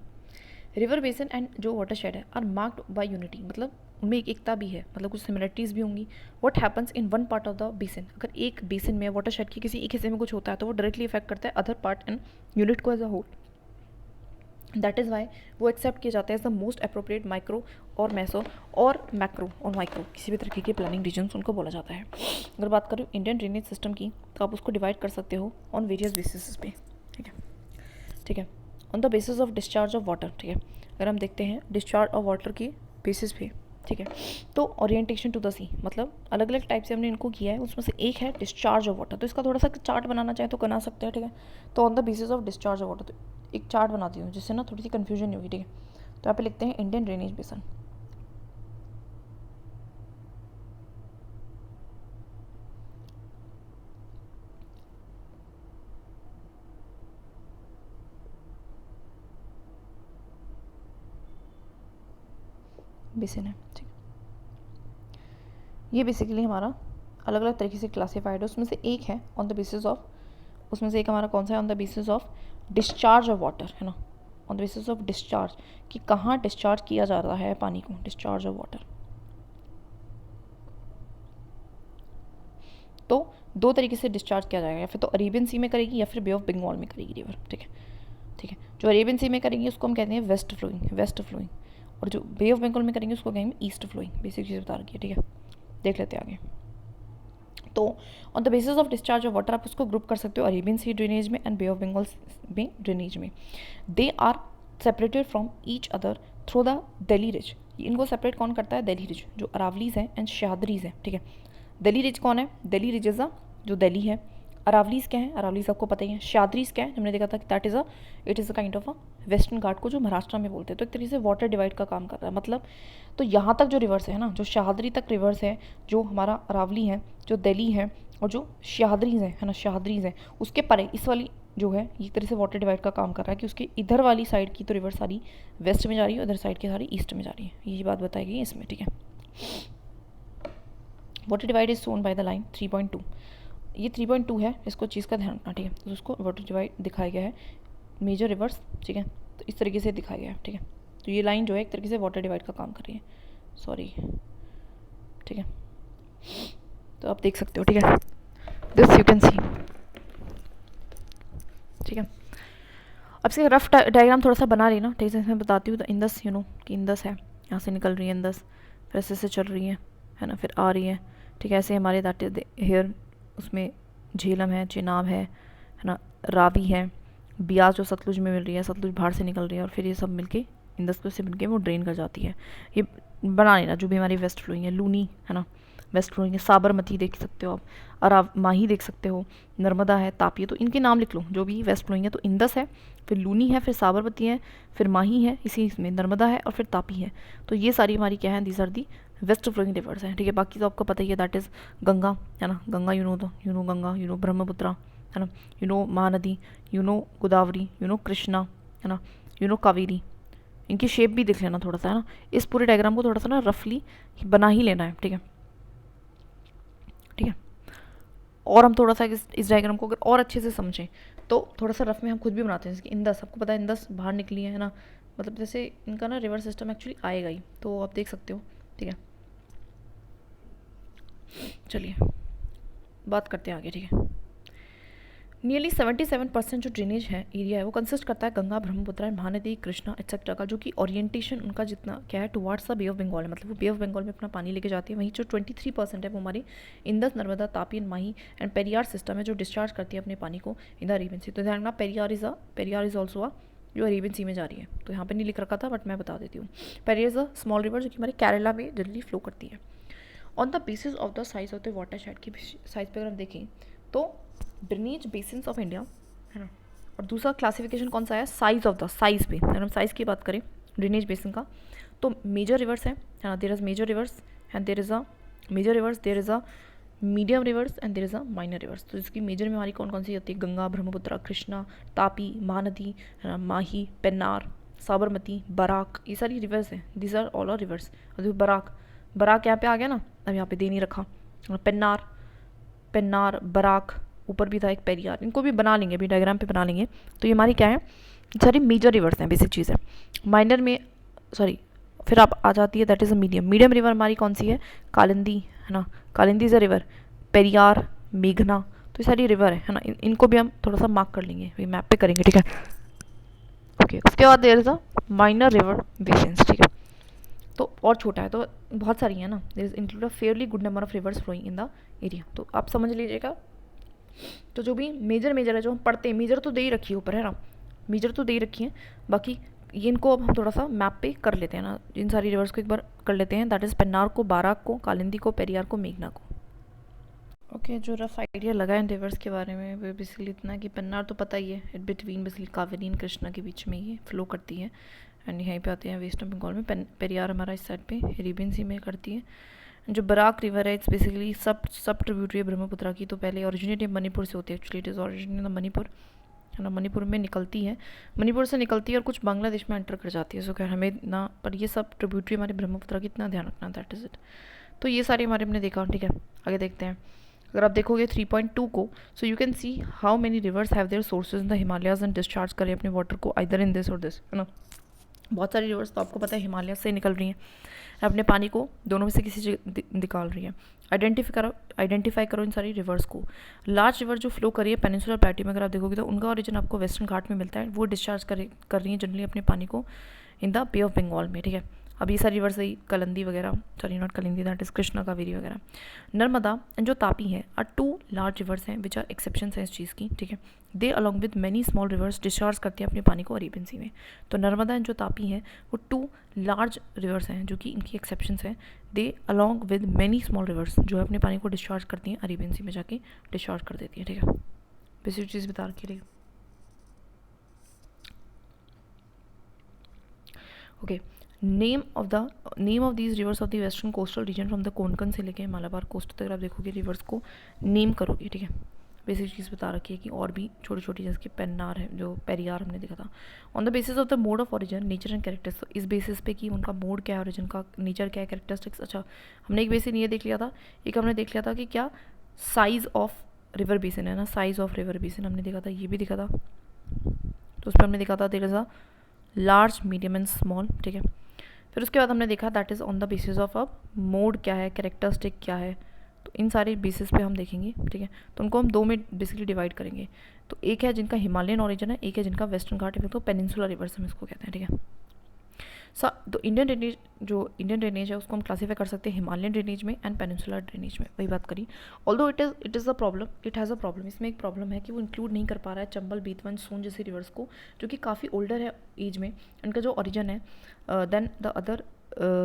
River basin and जो वाटरशेड है आर मार्क्ड बाय यूनिटी, मतलब उनमें एक एकता भी है, मतलब कुछ सिमिलरिटीज़ भी होंगी। What happens in one part of the basin, अगर एक बेसिन में वाटरशेड की किसी एक हिस्से में कुछ होता है तो वो डायरेक्टली इफेक्ट करता है अदर पार्ट एंड यूनिट को as a whole. That is why वो एक्सेप्ट किया जाता है as the most appropriate micro और मैसो और मैक्रो और माइक्रो, किसी भी तरीके के प्लानिंग रीजन्स उनको बोला जाता है। अगर बात करूँ इंडियन ड्रेनेज सिस्टम की, तो आप उसको डिवाइड कर सकते हो ऑन वेरियस बेसिस पे, ठीक है, ठीक है। On the basis of discharge of water, ठीक है, अगर हम देखते हैं डिस्चार्ज ऑफ वाटर की बेसिस पे, ठीक है, तो ओरिएंटेशन टू द सी, मतलब अलग अलग टाइप से हमने इनको किया है, उसमें से एक है डिस्चार्ज ऑफ वाटर, तो इसका थोड़ा सा चार्ट बनाना चाहे तो बना सकते हैं, ठीक है। तो on the basis of discharge of water, तो एक चार्ट बनाती हूँ जिससे ना थोड़ी सी कन्फ्यूजन नहीं होगी, ठीक है। तो यहाँ पे लिखते हैं इंडियन ड्रेनेज बेसिन, बेसिन है, ठीक है। ये बेसिकली हमारा अलग अलग तरीके से क्लासीफाइड है, उसमें से एक है ऑन द बेसिस ऑफ, उसमें से एक हमारा कौन सा है, on the basis of discharge of water, है ना, on the basis of discharge, कि कहाँ डिस्चार्ज किया जा रहा है पानी को, डिस्चार्ज ऑफ वाटर। तो दो तरीके से डिस्चार्ज किया जाएगा, या फिर तो अरेबियन सी में करेगी या फिर बे ऑफ बंगाल में करेगी रिवर, ठीक है, ठीक है। जो अरेबियन सी में करेंगे उसको हम कहते हैं वेस्ट फ्लोइंग, वेस्ट फ्लोइंग, और जो बे ऑफ बंगाल में करेंगे उसको कहेंगे ईस्ट फ्लोइंग। बेसिक चीज़ बता रखी है, ठीक है, देख लेते हैं आगे। तो on the basis of discharge of water आप उसको ग्रुप कर सकते हो अरेबियन सी ड्रेनेज में एंड बे ऑफ बंगाल में ड्रेनेज में। They are separated from each other through the Delhi ridge, इनको सेपरेट कौन करता है? दिल्ली रिज, जो अरावलीज हैं एंड सह्याद्रीज हैं, ठीक है। दिल्ली रिज कौन है? दिल्ली रिज इज़ जो दिल्ली है। अरावलीज क्या है? अरावलीज आपको पता ही है। सह्याद्रीज क्या है? हमने देखा था कि that is it is a kind of a western Ghat को जो महाराष्ट्र में बोलते हैं। तो एक तरीके से वाटर डिवाइड का काम कर रहा है, मतलब तो यहाँ तक जो रिवर्स है ना, जो सह्याद्री तक रिवर्स है, जो हमारा अरावली है, जो दिल्ली है, और जो सह्याद्रीज है ना, सह्याद्रीज है, उसके परे इस वाली जो है ये एक तरह से वाटर डिवाइड का काम कर रहा है कि उसके इधर वाली साइड की तो रिवर सारी वेस्ट में जा रही है, उधर साइड की सारी ईस्ट में जा रही है। ये बात बताई गई है इसमें, ठीक है। Water divide is shown by the line 3.2। ये 3.2 है, इसको चीज़ का ध्यान रखना, ठीक है। तो उसको वाटर डिवाइड दिखाया गया है, मेजर रिवर्स, ठीक है। तो इस तरीके से दिखाया गया है, ठीक है। तो ये लाइन जो है एक तरीके से वाटर डिवाइड का काम कर रही है, सॉरी, ठीक है। तो आप देख सकते हो, ठीक है, दिस यू कैन सी, ठीक है। अब से रफ डायग्राम थोड़ा सा बना रही ना, ठीक है। मैं बताती हूँ तो इंदस, यू नो कि इंदस है, यहाँ से निकल रही है इंदस, फिर ऐसे से चल रही है ना, फिर आ रही है, ठीक है। ऐसे हमारे दैट इज हेयर, उसमें झेलम है, चेनाब है ना, रावी है, ब्यास जो सतलुज में मिल रही है, सतलुज बाहर से निकल रही है, और फिर ये सब मिलके इंदस को से मिलके वो ड्रेन कर जाती है। ये बना लेना जो भी हमारी वेस्ट फ्लोइंग है, लूनी है ना, वेस्ट फ्लोइंग है, साबरमती देख सकते हो आप, और माही देख सकते हो, नर्मदा है, तापी है, तो इनके नाम लिख लो जो भी वेस्ट फ्लोइंग है। तो इंदस है, फिर लूनी है, फिर साबरमती है, फिर माही है, इसी इसमें नर्मदा है, और फिर तापी है। तो ये सारी हमारी क्या है, these are the west flowing rivers हैं, ठीक है। बाकी तो आपको पता ही है, दैट इज़ गंगा है ना, Ganga you know Ganga, you know Brahmaputra है ना, you know Mahanadi, you know Godavari, you know Krishna है ना, यू नो कावेरी। इनकी शेप भी देख लेना थोड़ा सा, है ना। इस पूरे डायग्राम को थोड़ा सा ना रफली बना ही लेना है, ठीक है, ठीक है। और हम थोड़ा सा इस डायग्राम को अगर और अच्छे से समझें तो थोड़ा सा रफ में हम खुद भी बनाते हैं। जैसे कि इंदस, आपको पता है इंदस बाहर निकली है ना, मतलब जैसे इनका ना रिवर सिस्टम एक्चुअली आएगा ही, तो आप देख सकते हो, ठीक है। चलिए बात करते हैं आगे, ठीक है। नियरली 77% जो ड्रेनेज है एरिया है वो कंसिस्ट करता है गंगा, ब्रह्मपुत्र, महानदी, कृष्णा एक्सेट्रा का, जो कि ओरिएंटेशन उनका जितना क्या है towards the bay of Bengal है, मतलब वो बे ऑफ बंगाल में अपना पानी लेके जाती है। वहीं जो 23% है वो हमारी Indus, Narmada, Tapi and Mahi and Periyar system है, जो डिस्चार्ज करती है अपने पानी को इन द अरेबियन सी। तो ध्यान रखना, पेरियार इज ऑल्सो अ जो अरेबियन सी में जा रही है। तो यहाँ पर नहीं लिख रखा था बट मैं बता देती हूँ। Periyar is a small river जो कि हमारे केरला में जनरली फ्लो करती है। On the basis of the size of the water shade की साइज पर अगर हम देखें तो ड्रेनेज बेसिन्स ऑफ इंडिया है ना, और दूसरा क्लासिफिकेशन कौन सा है, साइज ऑफ द, साइज पे अगर हम साइज़ की बात करें ड्रेनेज बेसिन का, तो मेजर रिवर्स है ना, there is major rivers and there is a major rivers, there is a medium rivers and there is a minor rivers. तो इसकी मेजर में हमारी कौन कौन सी होती है, गंगा, ब्रह्मपुत्र, कृष्णा, तापी, महानदी है ना, माही, पेन्नार, साबरमती, बराक, ये सारी रिवर्स हैं, these are all are rivers. और बराक यहाँ पे आ गया ना, अब यहाँ पे दे नहीं रखा, पेन्नार, बराक, ऊपर भी था एक पेरियार, इनको भी बना लेंगे, अभी डायग्राम पे बना लेंगे। तो ये हमारी क्या है, सारी मेजर रिवर्स हैं, बेसिक चीज़ है। माइनर में सॉरी फिर आप आ जाती है that is a medium river हमारी कौन सी है, कालिंदी है ना, Kalindi is a river, Periyar, मेघना, तो ये सारी रिवर है ना। इनको भी हम थोड़ा सा मार्क कर लेंगे, ये मैप पे करेंगे, ठीक है। ओके, उसके बाद there is a minor river basins, ठीक है। तो और छोटा है तो बहुत सारी है ना, there is include a fairly good number of rivers flowing in the area. तो आप समझ लीजिएगा, तो जो भी मेजर है जो हम पढ़ते हैं, मेजर तो दे ही रखी है ऊपर है ना, मेजर तो दे ही रखी है, बाकी ये इनको अब हम थोड़ा सा मैप पे कर लेते हैं ना, इन सारी रिवर्स को एक बार कर लेते हैं। दैट इज़ पेन्नार को, बाराक को, कालिंदी को, पेरियार को, मेघना को। ओके, जो रफ आइडिया लगा है रिवर्स के बारे में वो बेसिकली इतना कि पेन्नार तो पता ही है, it between basically Kaveri and Krishna के बीच में ये फ्लो करती है एंड यहीं पे आते हैं वेस्ट बंगाल में। पेरियार हमारा इस साइड पे अरेबियन सी में करती है। जो बराक रिवर है इट्स बेसिकली सब ट्रिब्यूटरी है ब्रह्मपुत्रा की, तो पहले ओरिजिनेट मणिपुर से होती है, actually it is originate Manipur है ना, मणिपुर में निकलती है, मणिपुर से निकलती है और कुछ बांग्लादेश में एंटर कर जाती है। सो खैर हमें ना, पर ये सब ट्रिब्यूटरी हमारे ब्रह्मपुत्रा की इतना ध्यान रखना, दैट इज़ इट। तो ये सारे हमारे हमने देखा, ठीक है। आगे देखते हैं, अगर आप देखोगे 3.2 को, so you can see how many reverse have their sources in the Himalayas and discharge करें अपने वाटर को आइदर इन दिस और दिस, है ना। बहुत सारी रिवर्स तो आपको पता है हिमालय से निकल रही हैं, अपने पानी को दोनों में से किसी जगह निकाल रही है। आइडेंटिफाई करो इन सारी रिवर्स को। लार्ज रिवर जो फ्लो कर रही है पेनिनसुलर प्लेटू में, अगर आप देखोगे तो उनका ओरिजिन आपको वेस्टर्न घाट में मिलता है, वो डिस्चार्ज कर रही है जनरली अपने पानी को in the bay of Bengal में, ठीक है। अब ये सारी रिवर्स है कलिंदी वगैरह, sorry not Kalindi, that is Krishna Kaveri वगैरह। नर्मदा एंड जो तापी है आर 2 लार्ज रिवर्स हैं विच आर एक्सेप्शंस हैं इस चीज़ की, ठीक है। They along with many small rivers discharge करती हैं अपने पानी को अरेबियन सी में। तो नर्मदा एंड जो तापी हैं वो 2 लार्ज रिवर्स हैं जो कि इनकी एक्सेप्शंस हैं। They along with many small rivers जो है अपने पानी को डिस्चार्ज करती हैं अरेबियन सी में जाके डिस्चार्ज कर देती है, ठीक है। बेसिक चीज़ बता रखी है। Okay, name of these rivers of the western coastal region from the Konkan से लेके मालाबार कोस्ट तक आप देखोगे रिवर्स को नेम करोगे, ठीक है। बेसिक चीज़ बता रखी है कि और भी छोटी छोटी जैसे कि पेन्नार है, जो पेरियार हमने देखा था। On the basis of the mode of origin nature and characters, तो इस बेसिस पे कि उनका मोड क्या है, ओरिजिन का नेचर क्या है, कैरेक्टरिस्टिक्स। अच्छा, हमने एक बेसिन ये देख लिया था, एक हमने देख लिया था कि क्या साइज़ ऑफ रिवर बेसिन है ना, साइज़ ऑफ रिवर बेसिन हमने देखा था, ये भी देखा था। तो उस पर हमने देखा था there is a large, medium and small, ठीक है। फिर उसके बाद हमने देखा that is on the basis of अब मोड क्या है, कैरेक्टरिस्टिक क्या है, तो इन सारे बेसिस पे हम देखेंगे, ठीक है। तो उनको हम 2 में बेसिकली डिवाइड करेंगे। तो एक है जिनका हिमालयन ओरिजिन है, एक है जिनका वेस्टर्न घाट है, तो पेनिनसुलर रिवर्स हम इसको कहते हैं, ठीक है। तो इंडियन ड्रेनेज है उसको हम क्लासीफाई कर सकते हैं हिमालयन ड्रेनेज में एंड पेनिनसुलर ड्रेनेज में, वही बात करी। Although it has a problem, इसमें एक प्रॉब्लम है कि वो इंक्लूड नहीं कर पा रहा है चंबल, बीतवन, सोन जैसे रिवर्स को, जो कि काफ़ी ओल्डर है एज में, इनका जो ओरिजिन है then the other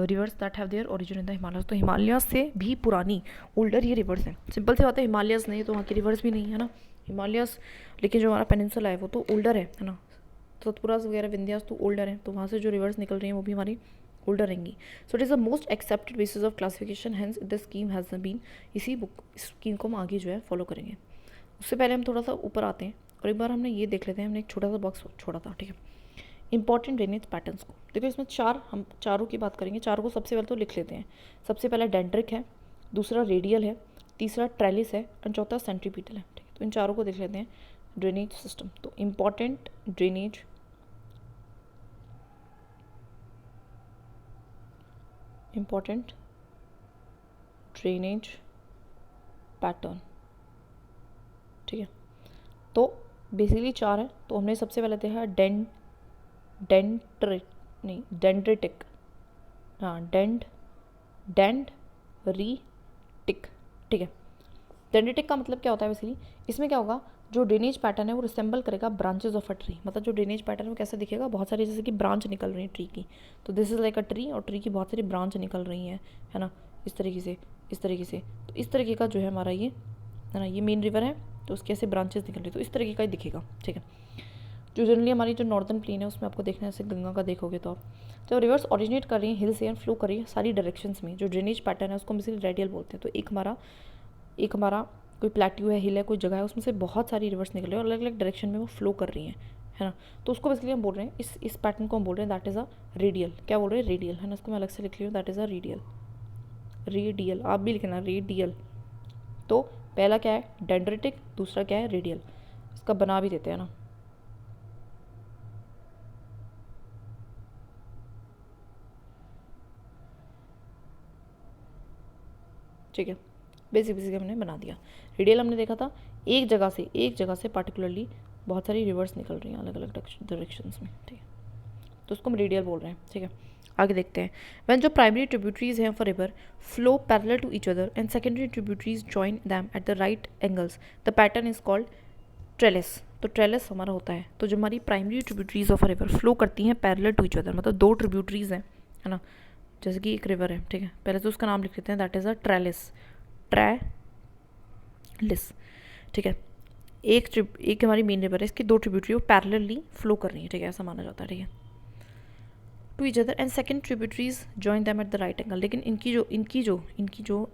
rivers that have their origin in the Himalayas. तो हिमालय से भी पुरानी ओल्डर ये रिवर्स हैं। सिंपल से बात है, हिमालयस नहीं तो वहाँ की रिवर्स भी नहीं है ना, हिमालयस, लेकिन जो हमारा पेनिनसुला है वो तो ओल्डर है ना, सतपुरा वगैरह विंध्यास तो ओल्डर हैं, तो वहाँ से जो रिवर्स निकल रही हैं वो भी हमारी ओल्डर रहेंगी। So it is the most accepted basis of classification, hence the scheme has been, इसी बुक स्कीम को हम आगे जो है फॉलो करेंगे। उससे पहले हम थोड़ा सा ऊपर आते हैं और एक बार हमने ये देख लेते हैं, हमने एक छोटा सा बॉक्स छोड़ा था, ठीक है। इंपॉर्टेंट ड्रेनेज पैटर्न्स को देखो, इसमें हम चारों की बात करेंगे। चारों को सबसे पहले तो लिख लेते हैं। सबसे पहला डेंड्रिक है, दूसरा रेडियल है, तीसरा ट्रेलिस है और चौथा सेंट्रीपीटल है, ठीक है। तो इन चारों को देख लेते हैं ड्रेनेज सिस्टम। तो इंपॉर्टेंट ड्रेनेज पैटर्न, ठीक है। तो बेसिकली 4 है। तो हमने सबसे पहले देखा डेंड्रिटिक, हाँ डेंड्रिटिक, ठीक है। डेंड्रिटिक का मतलब क्या होता है बेसिकली, इसमें क्या होगा, जो ड्रेनेज पैटर्न है वो रिसेंबल करेगा ब्रांचेस ऑफ अ ट्री, मतलब जो ड्रेनेज पैटर्न है वो कैसे दिखेगा, बहुत सारी जैसे कि ब्रांच निकल रही है ट्री की, तो this is like a tree और ट्री की बहुत सारी ब्रांच निकल रही हैं, है ना, इस तरीके से तो इस तरीके का जो है हमारा ये है ना, ये मेन रिवर है तो उसके ऐसे ब्रांचेस निकल रही, तो इस तरीके का ही दिखेगा, ठीक है। जो जनरली हमारी जो नॉर्दर्न प्लेन है उसमें आपको देखना है, जैसे गंगा का देखोगे तो आप जब रिवर्स ओरिजिनेट कर रही है हिल से एंड फ्लो कर रही है सारी डायरेक्शंस में, जो ड्रेनेज पैटर्न है उसको हम इसीलिए रेडियल बोलते हैं। तो एक हमारा कोई प्लेट्यू है, हिल है, कोई जगह है, उसमें से बहुत सारी रिवर्स निकल रही है और अलग अलग डायरेक्शन में वो फ्लो कर रही हैं, है ना। तो उसको बेसिकली हम बोल रहे हैं, इस पैटर्न को हम बोल रहे हैं दैट इज़ अ रेडियल। क्या बोल रहे हैं, रेडियल, है ना। इसको मैं अलग से लिख रही हूँ, दैट इज़ अ रेडियल, आप भी लिखना रेडियल। तो पहला क्या है डेंड्रिटिक, दूसरा क्या है रेडियल, इसका बना भी देते हैं ना। ठीक है, बेसिक हमने बना दिया। रेडियल हमने देखा था एक जगह से पार्टिकुलरली बहुत सारी रिवर्स निकल रही हैं अलग अलग डायरेक्शंस में, ठीक है। तो उसको हम रेडियल बोल रहे हैं, ठीक है। आगे देखते हैं, व्हेन जो प्राइमरी ट्रिब्यूटरीज हैं for river flow parallel to each other and secondary tributaries join them at the right angles, the pattern is called trellis. तो ट्रेलिस हमारा होता है, तो जो हमारी primary tributaries of a river flow करती हैं पैरेलल टू ईच अदर, मतलब 2 ट्रिब्यूटरीज हैं, है ना, जैसे कि एक रिवर है, ठीक है। पहले तो उसका नाम लिख लेते हैं, दैट इज़ अ ट्रेलिस, ठीक है। एक हमारी मेन रिवर है, इसकी 2 ट्रिब्यूटरी वो पैरेलली फ्लो कर रही है, ठीक है, ऐसा माना जाता है, ठीक है, to each other and second tributaries join them at the right angle. लेकिन इनकी जो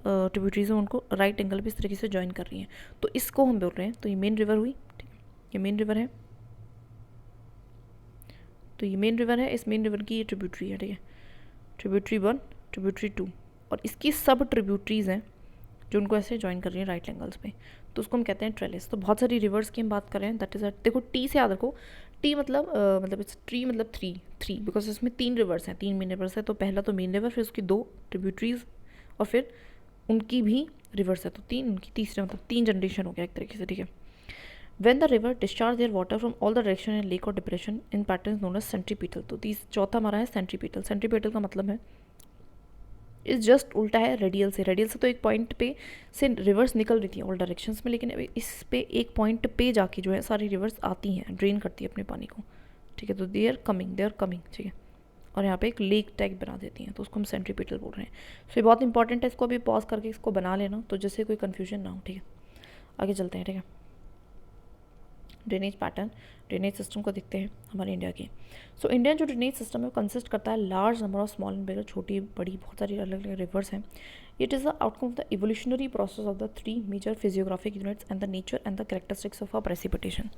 ट्रिब्यूटरीज हैं उनको राइट एंगल पे इस तरीके से जॉइन कर रही हैं, तो इसको हम बोल रहे हैं। तो ये मेन रिवर हुई, ठीक है, ये मेन रिवर है, तो ये मेन रिवर है, इस मेन रिवर की ये ट्रिब्यूटरी है, ठीक है, ट्रिब्यूटरी 1, ट्रिब्यूटरी 2 और इसकी सब ट्रिब्यूटरीज हैं जो उनको ऐसे ज्वाइन कर रही हैं राइट एंगल्स पे, तो उसको हम कहते हैं ट्रेलिस। तो बहुत सारी रिवर्स की हम बात कर रहे हैं, दैट इज देखो टी से याद रखो, टी मतलब इट्स ट्री मतलब थ्री बिकॉज इसमें 3 रिवर्स हैं, 3 मेन रिवर्स है। तो पहला तो मेन रिवर, फिर उसकी 2 ट्रिब्यूटरीज और फिर उनकी भी रिवर्स है, तो 3 उनकी तीसरे मतलब 3 जनरेशन हो गया एक तरीके से, ठीक है। When the river discharge their water from all the direction in lake or depression in patterns known as centripetal. तो चौथा हमारा है सेंट्रीपीटल. सेंट्रीपीटल का मतलब है इस जस्ट उल्टा है रेडियल से. रेडियल से तो एक पॉइंट पे से रिवर्स निकल रही थी ऑल डायरेक्शंस में, लेकिन इस पे एक पॉइंट पे जाके जो है सारी रिवर्स आती हैं, ड्रेन करती है अपने पानी को. ठीक है, तो दे आर कमिंग. ठीक है, और यहाँ पे एक लेक टाइप बना देती हैं, तो उसको हम सेंट्रीपीटल बोल रहे हैं. सो ये बहुत इंपॉर्टेंट है, इसको अभी पॉज करके इसको बना लेना तो जिससे कोई कन्फ्यूजन ना हो. ठीक है, आगे चलते हैं. ठीक है, ड्रेनेज पैटर्न, ड्रेनेज सिस्टम को देखते हैं हमारे इंडिया की. सो इंडियन जो ड्रेनेज सिस्टम है वो कंसिस्ट करता है large number of small and bigger, छोटी बड़ी बहुत सारी अलग अलग रिवर्स हैं. It is the outcome of the evolutionary process of the 3 major physiographic units and the nature and the characteristics of a precipitation.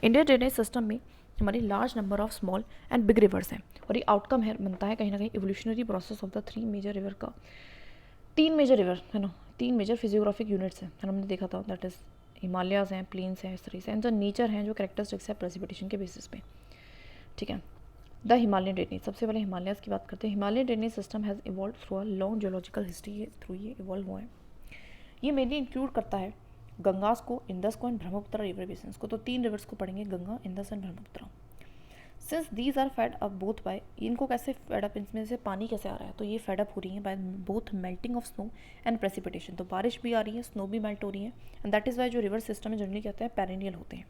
Indian drainage system में हमारी large number of small and big rivers हैं, और ये outcome है बनता है कहीं ना कहीं evolutionary process of the 3 major river का. 3 मेजर रिवर है ना, 3 मेजर फिजियोग्राफिक यूनिट्स हैं, हमने देखा था. दैट इज़ हिमालयाज़ हैं, प्लेन्स हैं, इस तरह से, एंड जो नेचर हैं जो कैरेक्टरिस्टिक्स है प्रेसिपिटेशन के बेसिस पे. ठीक है, द हिमालयन ड्रेनेज. सबसे पहले हिमालयाज़ की बात करते हैं. Himalayan drainage system has evolve through a long geological history, through ये इवॉल्व हुआ है. ये मेनली इंक्लूड करता है गंगास को, इंदस को एंड ब्रह्मपुत्र रिवर बेसिन्स को. तो 3 रिवर्स को पढ़ेंगे, Ganga, Indus and Brahmaputra. Since these are fed up both by, इनको कैसे फेड अप, इसमें से पानी कैसे आ रहा है, तो ये फेड अप हो रही है by both melting of snow and precipitation. तो बारिश भी आ रही है, स्नो भी मेल्ट हो रही है, एंड दैट इज़ वाई जो रिवर सिस्टम है जनरली कहते हैं पेरेनियल होते हैं.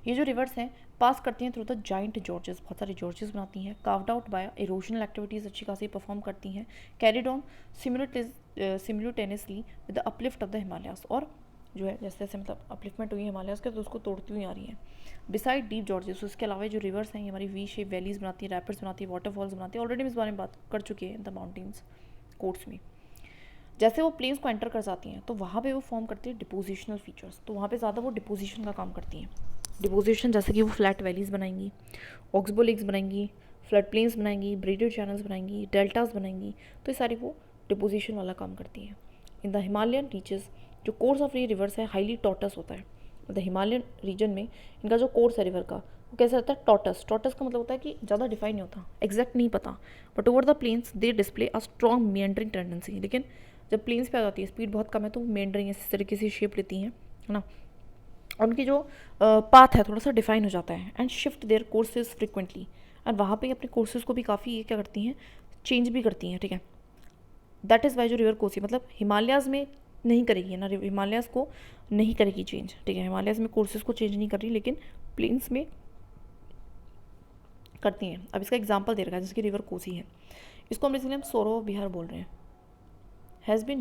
ये जो रिवर्स हैं पास करती हैं थ्रू द जाइंट जॉर्जेस, बहुत सारी जॉर्जेस बनाती हैं, carved out by erosional activities अच्छी खासी परफॉर्म करती हैं, carried on simultaneously with the uplift of the Himalayas. और जो है जैसे जैसे मतलब अपलिफ्टमेंट हुई है हिमालयास के, तो उसको तोड़ती हुई आ रही है. बिसाइड डीप जॉर्जेस, उसके अलावा जो रिवर्स हैं ये हमारी वी शेप वैलीज बनाती है, रैपिड्स बनाती है, वाटरफॉल्स बनाती है. ऑलरेडी इस बारे में बात कर चुके हैं इन द माउंटेन्स कोर्ट्स में. जैसे वो प्लेन्स को एंटर कर जाती हैं तो वहाँ पे वो फॉर्म करती है डिपोजिशनल फीचर्स. तो वहाँ पे ज़्यादा वो डिपोजिशन का काम करती हैं. डिपोजिशन जैसे कि वो फ्लैट वैलीज बनाएंगी, ऑक्सबो लेक्स बनाएंगी, फ्लड प्लेन्स बनाएंगी, ब्रेडेड चैनल्स बनाएंगी, डेल्टास बनाएंगी. तो ये सारी वो डिपोजिशन वाला काम करती हैं. इन द हिमालयन रीचेस जो कोर्स ऑफ ये रिवर्स है हाईली टॉटस होता है. द हिमालयन रीजन में इनका जो कोर्स है रिवर का वो कैसा रहता है, टॉटस. टॉटस का मतलब होता है कि ज़्यादा डिफाइन नहीं होता, एग्जैक्ट नहीं पता, but over the plains they display a strong meandering tendency. लेकिन जब प्लेन्स पे आ जाती है स्पीड बहुत कम है तो मेंडरिंग इस तरीके से शेप लेती हैं, है ना. उनकी जो पाथ है थोड़ा सा डिफाइन हो जाता है, and shift their courses frequently. And वहाँ पे अपने कोर्सेज को भी काफ़ी ये क्या करती हैं, चेंज भी करती हैं. ठीक है, दैट इज़ वाई जो रिवर कोसी मतलब हिमालयाज़ में नहीं करेगी ना, हिमालयाज़ को नहीं करेगी चेंज. ठीक है, हिमालयाज़ में कोर्सेज को चेंज नहीं कर रही, लेकिन प्लेन्स में करती हैं. अब इसका एग्जाम्पल दे रखा है जिसकी रिवर कोसी है, इसको हम बेसिकली हम सौरव बिहार बोल रहे हैं. Has been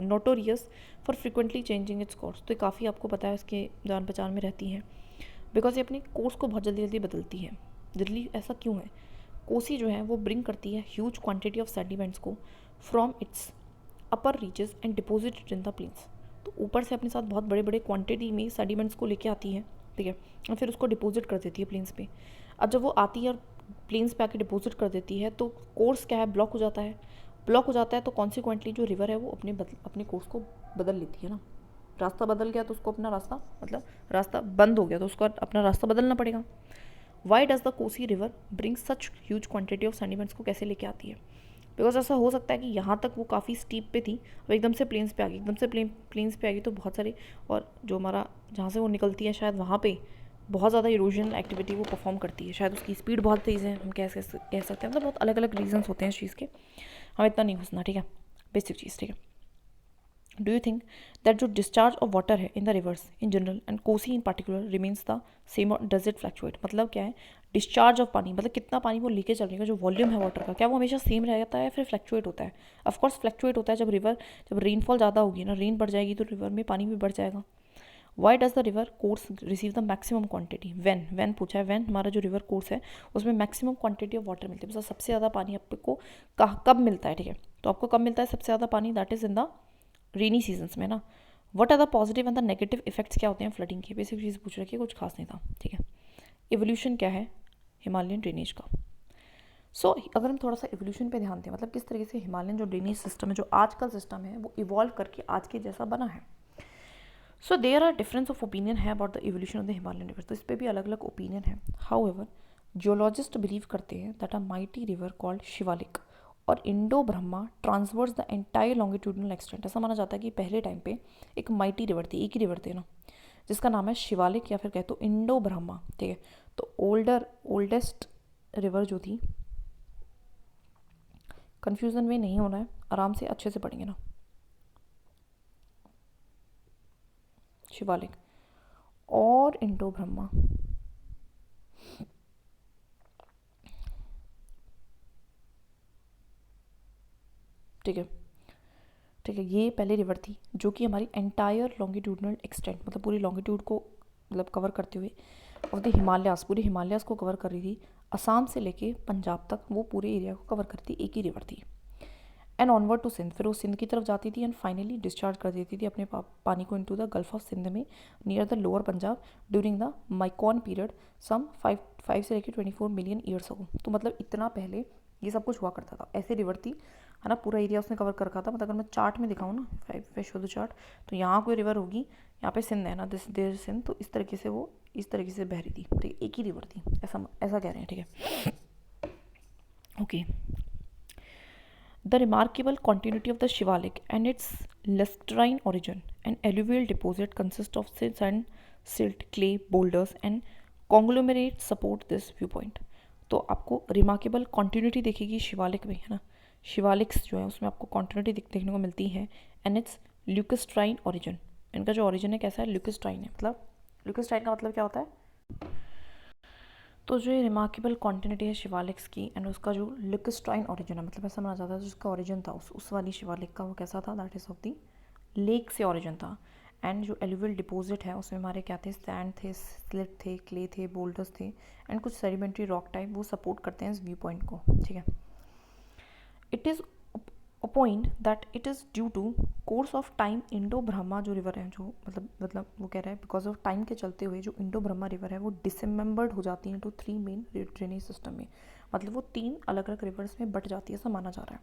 notorious for frequently changing its course. तो काफ़ी आपको पता है इसके जान पहचान में रहती है, बिकॉज ये अपनी कोर्स को बहुत जल्दी जल्दी बदलती है. जल्दी ऐसा क्यों है, कोसी जो है वो ब्रिंग करती है ह्यूज क्वांटिटी ऑफ सेडिमेंट्स को from its upper reaches and deposit in the plains. तो ऊपर से अपने साथ बहुत बड़े बड़े क्वांटिटी में सेडिमेंट्स को लेके आती है. ठीक है, और फिर उसको डिपोजिट कर देती है प्लेन्स पे. अब जब वो आती है और प्लेन्स पे आके डिपोजिट कर देती है तो कोर्स क्या है, ब्लॉक हो जाता है. ब्लॉक हो जाता है तो कॉन्सिक्वेंटली जो रिवर है वो अपने कोर्स को बदल लेती है ना. रास्ता बदल गया तो उसको अपना रास्ता मतलब रास्ता बंद हो गया तो उसको अपना रास्ता बदलना पड़ेगा. Y does the Kosi river bring such huge quantity of sediments को कैसे लेके आती है, बिकॉज ऐसा हो सकता है कि यहाँ तक वो काफ़ी स्टीप पे थी, अब एकदम से प्लेन्स पे आ गई, एकदम से प्लेन्स पे आ गई तो बहुत सारे, और जो हमारा जहाँ से वो निकलती है शायद वहाँ पे बहुत ज़्यादा इरोजनल एक्टिविटी वो परफॉर्म करती है, शायद उसकी स्पीड बहुत तेज़ है, हम कह सकते हैं. मतलब बहुत अलग अलग रीजन्स होते हैं इस चीज़ के, हमें इतना नहीं घुसना. ठीक है, बेसिक चीज़. ठीक है, डू यू थिंक दैट जो डिस्चार्ज ऑफ वाटर है in the rivers in general and Kosi in particular remains the same और डज इट फ्लैक्चुएट. मतलब क्या है, डिस्चार्ज ऑफ पानी मतलब कितना पानी वो लेके चल रही है, जो वॉल्यूम है वाटर का क्या वो हमेशा सेम रहता है या फिर फ्लैक्चुएट होता है. ऑफकोर्स फ्लैक्चुएट होता है. जब रेनफॉल ज़्यादा होगी ना, रेन बढ़ जाएगी तो रिवर में पानी भी बढ़ जाएगा. Why does the river course receive the maximum quantity when पूछा है. वैन हमारा जो रिवर कोर्स है उसमें मैक्सिमम क्वांटिटी ऑफ वाटर मिलती है, मतलब सबसे ज़्यादा पानी आपको कब मिलता है. ठीक है, तो आपको कब मिलता है सबसे ज़्यादा पानी, that is in the rainy seasons में ना. What are the positive and the negative effects क्या होते हैं फ्लडिंग के, बेसिक चीज़ पूछ रखी है, कुछ खास नहीं था. ठीक है, एवोल्यूशन क्या है हिमालयन ड्रेनेज का. सो अगर हम थोड़ा सा एवोल्यूशन पे ध्यान दें, मतलब किस तरीके से हिमालयन जो ड्रेनेज सिस्टम है, जो आज का सिस्टम है, वो इवॉल्व करके आज के जैसा बना है. So there are difference of opinion है about the evolution of the Himalayan river. तो इस पर भी अलग अलग ओपिनियन है. हाउएवर जियोलॉजिस्ट बिलीव करते हैं that a mighty river called Shivalik और Indo Brahma traversed the entire longitudinal extent. ऐसा माना जाता है कि पहले टाइम पे एक माइटी रिवर थी, एक ही रिवर थे ना, जिसका नाम है शिवालिक या फिर कहे तो इंडो ब्रह्मा, ठीक है। तो ओल्डेस्ट रिवर जो थी, कन्फ्यूज़न में नहीं होना है, आराम से अच्छे से पढ़ेंगे ना, शिवालिक और इंडो ब्रह्मा, ठीक है, ठीक है। ये पहले रिवर थी जो कि हमारी एंटायर लॉन्गिट्यूडनल एक्सटेंट, मतलब पूरी लॉन्गिट्यूड को मतलब कवर करते हुए ऑफ द हिमालयास, पूरे हिमालयास को कवर कर रही थी, असम से लेके पंजाब तक वो पूरे एरिया को कवर करती एक ही रिवर थी। एंड ऑनवर्ड टू सिंध, फिर वो सिंध की तरफ जाती थी एंड फाइनली डिस्चार्ज कर देती थी अपने पानी को into the gulf of Sindh में near the lower Punjab during the Miocene period some 5 से लेकर 24 मिलियन ईयर्स अगो। तो मतलब इतना पहले ये सब कुछ हुआ करता था, ऐसे रिवर थी, है ना, पूरा एरिया उसने कवर कर रखा था। मतलब अगर मैं चार्ट में दिखाऊँ ना, 5 शो द चार्ट, तो यहाँ कोई रिवर होगी, यहाँ पे सिंध है ना, दिस देयर सिंध, तो इस तरीके से वो इस तरीके से बह रही थी, ठीक है, एक ही रिवर थी, ऐसा कह रहे हैं, ठीक है, okay. The remarkable continuity of the Shivalik and its lustrine origin and alluvial deposit consist of sand, silt, clay, boulders and conglomerates support this viewpoint. तो आपको रिमार्केबल कॉन्टिन्यूटी देखेगी शिवालिक में, है ना, शिवालिक्स जो है उसमें आपको कॉन्टिन्यूटी देखने को मिलती है एंड इट्स ल्यूकस्ट्राइन ओरिजिन, इनका जो ओरिजिन है कैसा है, ल्यूकस्ट्राइन है। मतलब ल्यूकस्ट्राइन का मतलब क्या होता है, तो जो ये रिमार्केबल कॉन्टिन्यूटी है शिवालिक्स की एंड उसका जो ल्यूकस्ट्राइन ओरिजिन है, मतलब ऐसा माना जाता है जिसका ओरिजिन था उस वाली शिवालिक का, वो कैसा था, that is of the lake से ओरिजिन था। एंड जो एलुवियल डिपोजिट है उसमें हमारे क्या थे, सैंड थे, स्लिट थे, क्ले थे, बोल्डर्स थे एंड कुछ सेडिमेंट्री रॉक टाइप, वो सपोर्ट करते हैं इस व्यू पॉइंट को, ठीक है। It is a point that it is due to course of time Indo Brahma जो रिवर है, जो मतलब वो कह रहा है बिकॉज ऑफ टाइम के चलते हुए जो इंडो ब्रह्मा रिवर है वो डिसमेंबर्ड हो जाती है टू 3 मेन ड्रेनेज सिस्टम में, मतलब वो 3 अलग अलग रिवर्स में बट जाती है, ऐसा माना जा रहा है।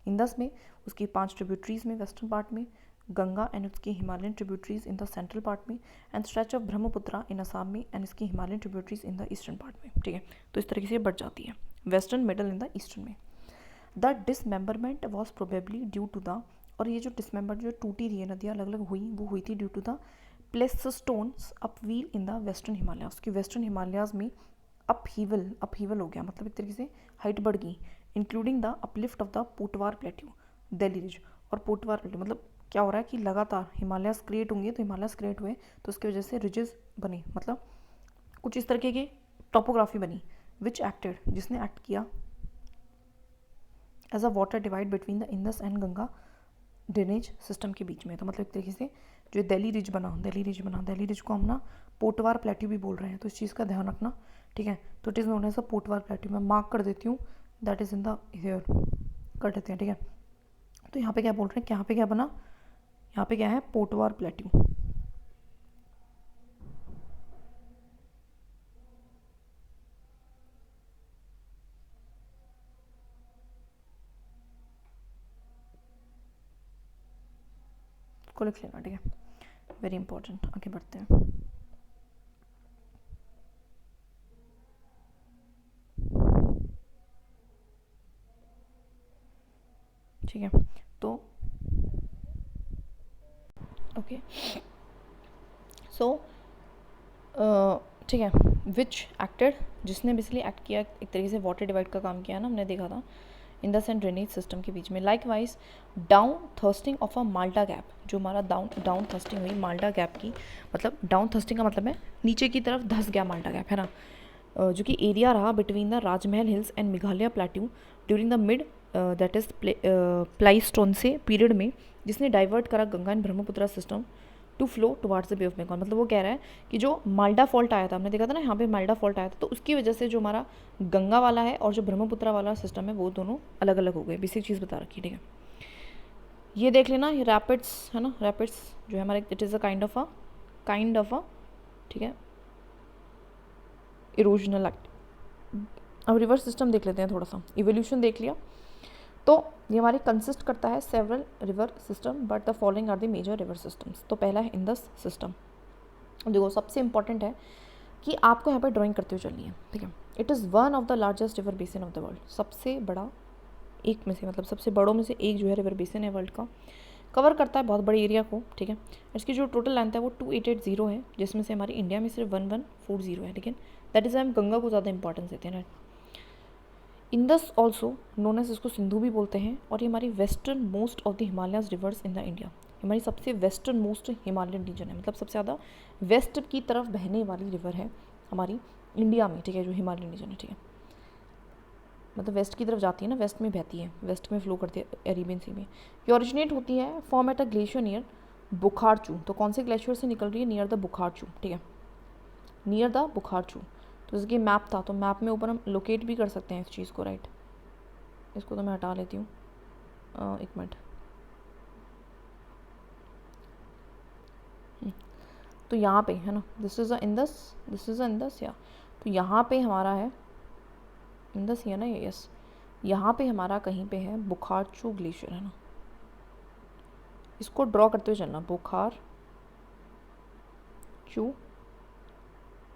इंदस में उसकी 5 ट्रिब्यूटरीज में वेस्टर्न पार्ट में, गंगा एंड उसकी Himalayan tributaries in the central part में, एंड स्ट्रेच ऑफ ब्रह्मपुत्रा इन असम में एंड इसकी Himalayan tributaries in the eastern part में, ठीक है। तो इस तरीके से बढ़ जाती है, western, middle in the eastern में। The dismemberment was probably due to the, और ये जो डिसमेंबर जो टूटी रही है नदियाँ अलग अलग हुई, वो हुई थी due to the pleistocene upheaval in the western Himalayas, की वेस्टर्न हिमालयाज में अपहीवल हो गया, मतलब एक तरीके से हाइट बढ़ गई, including the uplift of the Potwar plateau, Delhi ridge और पोटवार प्लेट्यू। मतलब क्या हो रहा है कि लगातार हिमालयाज क्रिएट होंगे, तो हिमालयाज क्रिएट हुए तो उसकी वजह से रिजेस बने, मतलब कुछ इस तरीके की टोपोग्राफी बनी, विच एक्टेड, जिसने एक्ट किया as a water divide between the Indus and Ganga drainage system के बीच में। तो मतलब एक तरीके से जो दिल्ली रिज को हम ना पोटवार प्लेट्यू भी बोल रहे हैं, तो इस चीज़ का ध्यान रखना, ठीक है। तो it is known as a Potwar plateau, मैं मार्क कर देती हूँ, that is in the here, कर देते हैं, ठीक है। तो यहाँ पे क्या बोल रहे हैं, यहाँ पे क्या बना, यहाँ पे क्या है, पोटवार प्लेट्यू, को लिख लेना, ठीक है, वेरी इंपॉर्टेंट। आगे बढ़ते हैं, ठीक है। तो ओके, सो ठीक है, विच एक्टेड, जिसने बेसिकली एक्ट किया, एक तरीके से वाटर डिवाइड का काम किया ना, हमने देखा था इंदस एंड ड्रेनेज सिस्टम के बीच में। Like wise down thirsting of a Malta gap, जो हमारा डाउन थर्स्टिंग हुई माल्टा गैप की, मतलब डाउन थर्स्टिंग का मतलब है नीचे की तरफ धस गया माल्टा गैप, है ना, जो कि एरिया रहा between the Rajmahal hills and Meghalaya plateau during the mid that is pleistocene period में, जिसने डाइवर्ट करा Ganga and Brahmaputra system to flow towards the bay of Bengal. मतलब वो कह रहा है कि जो माल्डा फॉल्ट आया था, हमने देखा था ना यहाँ पे माल्डा फॉल्ट आया था, तो उसकी वजह से जो हमारा गंगा वाला है और जो ब्रह्मपुत्रा वाला सिस्टम है वो दोनों अलग अलग हो गए, बेसिक चीज़ बता रखी है, ठीक है। ये देख लेना, ये रैपिड्स है ना, रैपिड्स जो है हमारे, it is a kind of अ ठीक है, इरोजनल एक्ट। अब रिवर सिस्टम देख लेते हैं थोड़ा सा, इवोल्यूशन देख लिया, तो ये हमारे कंसिस्ट करता है several river system, but the following are the major river systems. तो पहला है इंदस सिस्टम, देखो सबसे इंपॉर्टेंट है कि आपको यहाँ पर ड्राइंग करते हुए चलनी है, ठीक है। It is one of the largest river basin of the world, सबसे बड़ा एक में से, मतलब सबसे बड़ों में से एक जो है रिवर बेसिन है वर्ल्ड का, कवर करता है बहुत बड़े एरिया को, ठीक है। इसकी जो टोटल लेंथ है वो 2880 है, जिसमें से हमारी इंडिया में सिर्फ 1140 है, लेकिन दैट इज़ हम गंगा को ज़्यादा इंपॉर्टेंस देते हैं। इंडस ऑल्सो नोन एज, इसको सिंधु भी बोलते हैं, और ये हमारी western most of the Himalayas reverse in the India, हमारी सबसे वेस्टर्न मोस्ट हिमालयन रीजन है, मतलब सबसे ज़्यादा वेस्ट की तरफ बहने वाली रिवर है हमारी इंडिया में, ठीक है, जो हिमालयन रीजन है, ठीक है, मतलब वेस्ट की तरफ जाती है ना, वेस्ट में बहती है, वेस्ट में फ्लो करती है अरेबियन सी में। ये ओरिजिनेट होती है from at a glacier near Bukharchu, तो कौन से ग्लेशियर से निकल रही है? नियर द बुखारचू, ठीक है, नियर द बुखारचू। तो इसकी मैप था, तो मैप में ऊपर हम लोकेट भी कर सकते हैं इस चीज़ को, राइट। इसको तो मैं हटा लेती हूँ, एक मिनट। तो यहाँ पे है ना, this is a Indus, this is a Indus, या तो यहाँ पे हमारा है इंडस ही है ना ये, यस, यहाँ पे हमारा कहीं पे है बुखारचू ग्लेशियर, है ना। इसको ड्रॉ करते हुए चलना, बुखारचू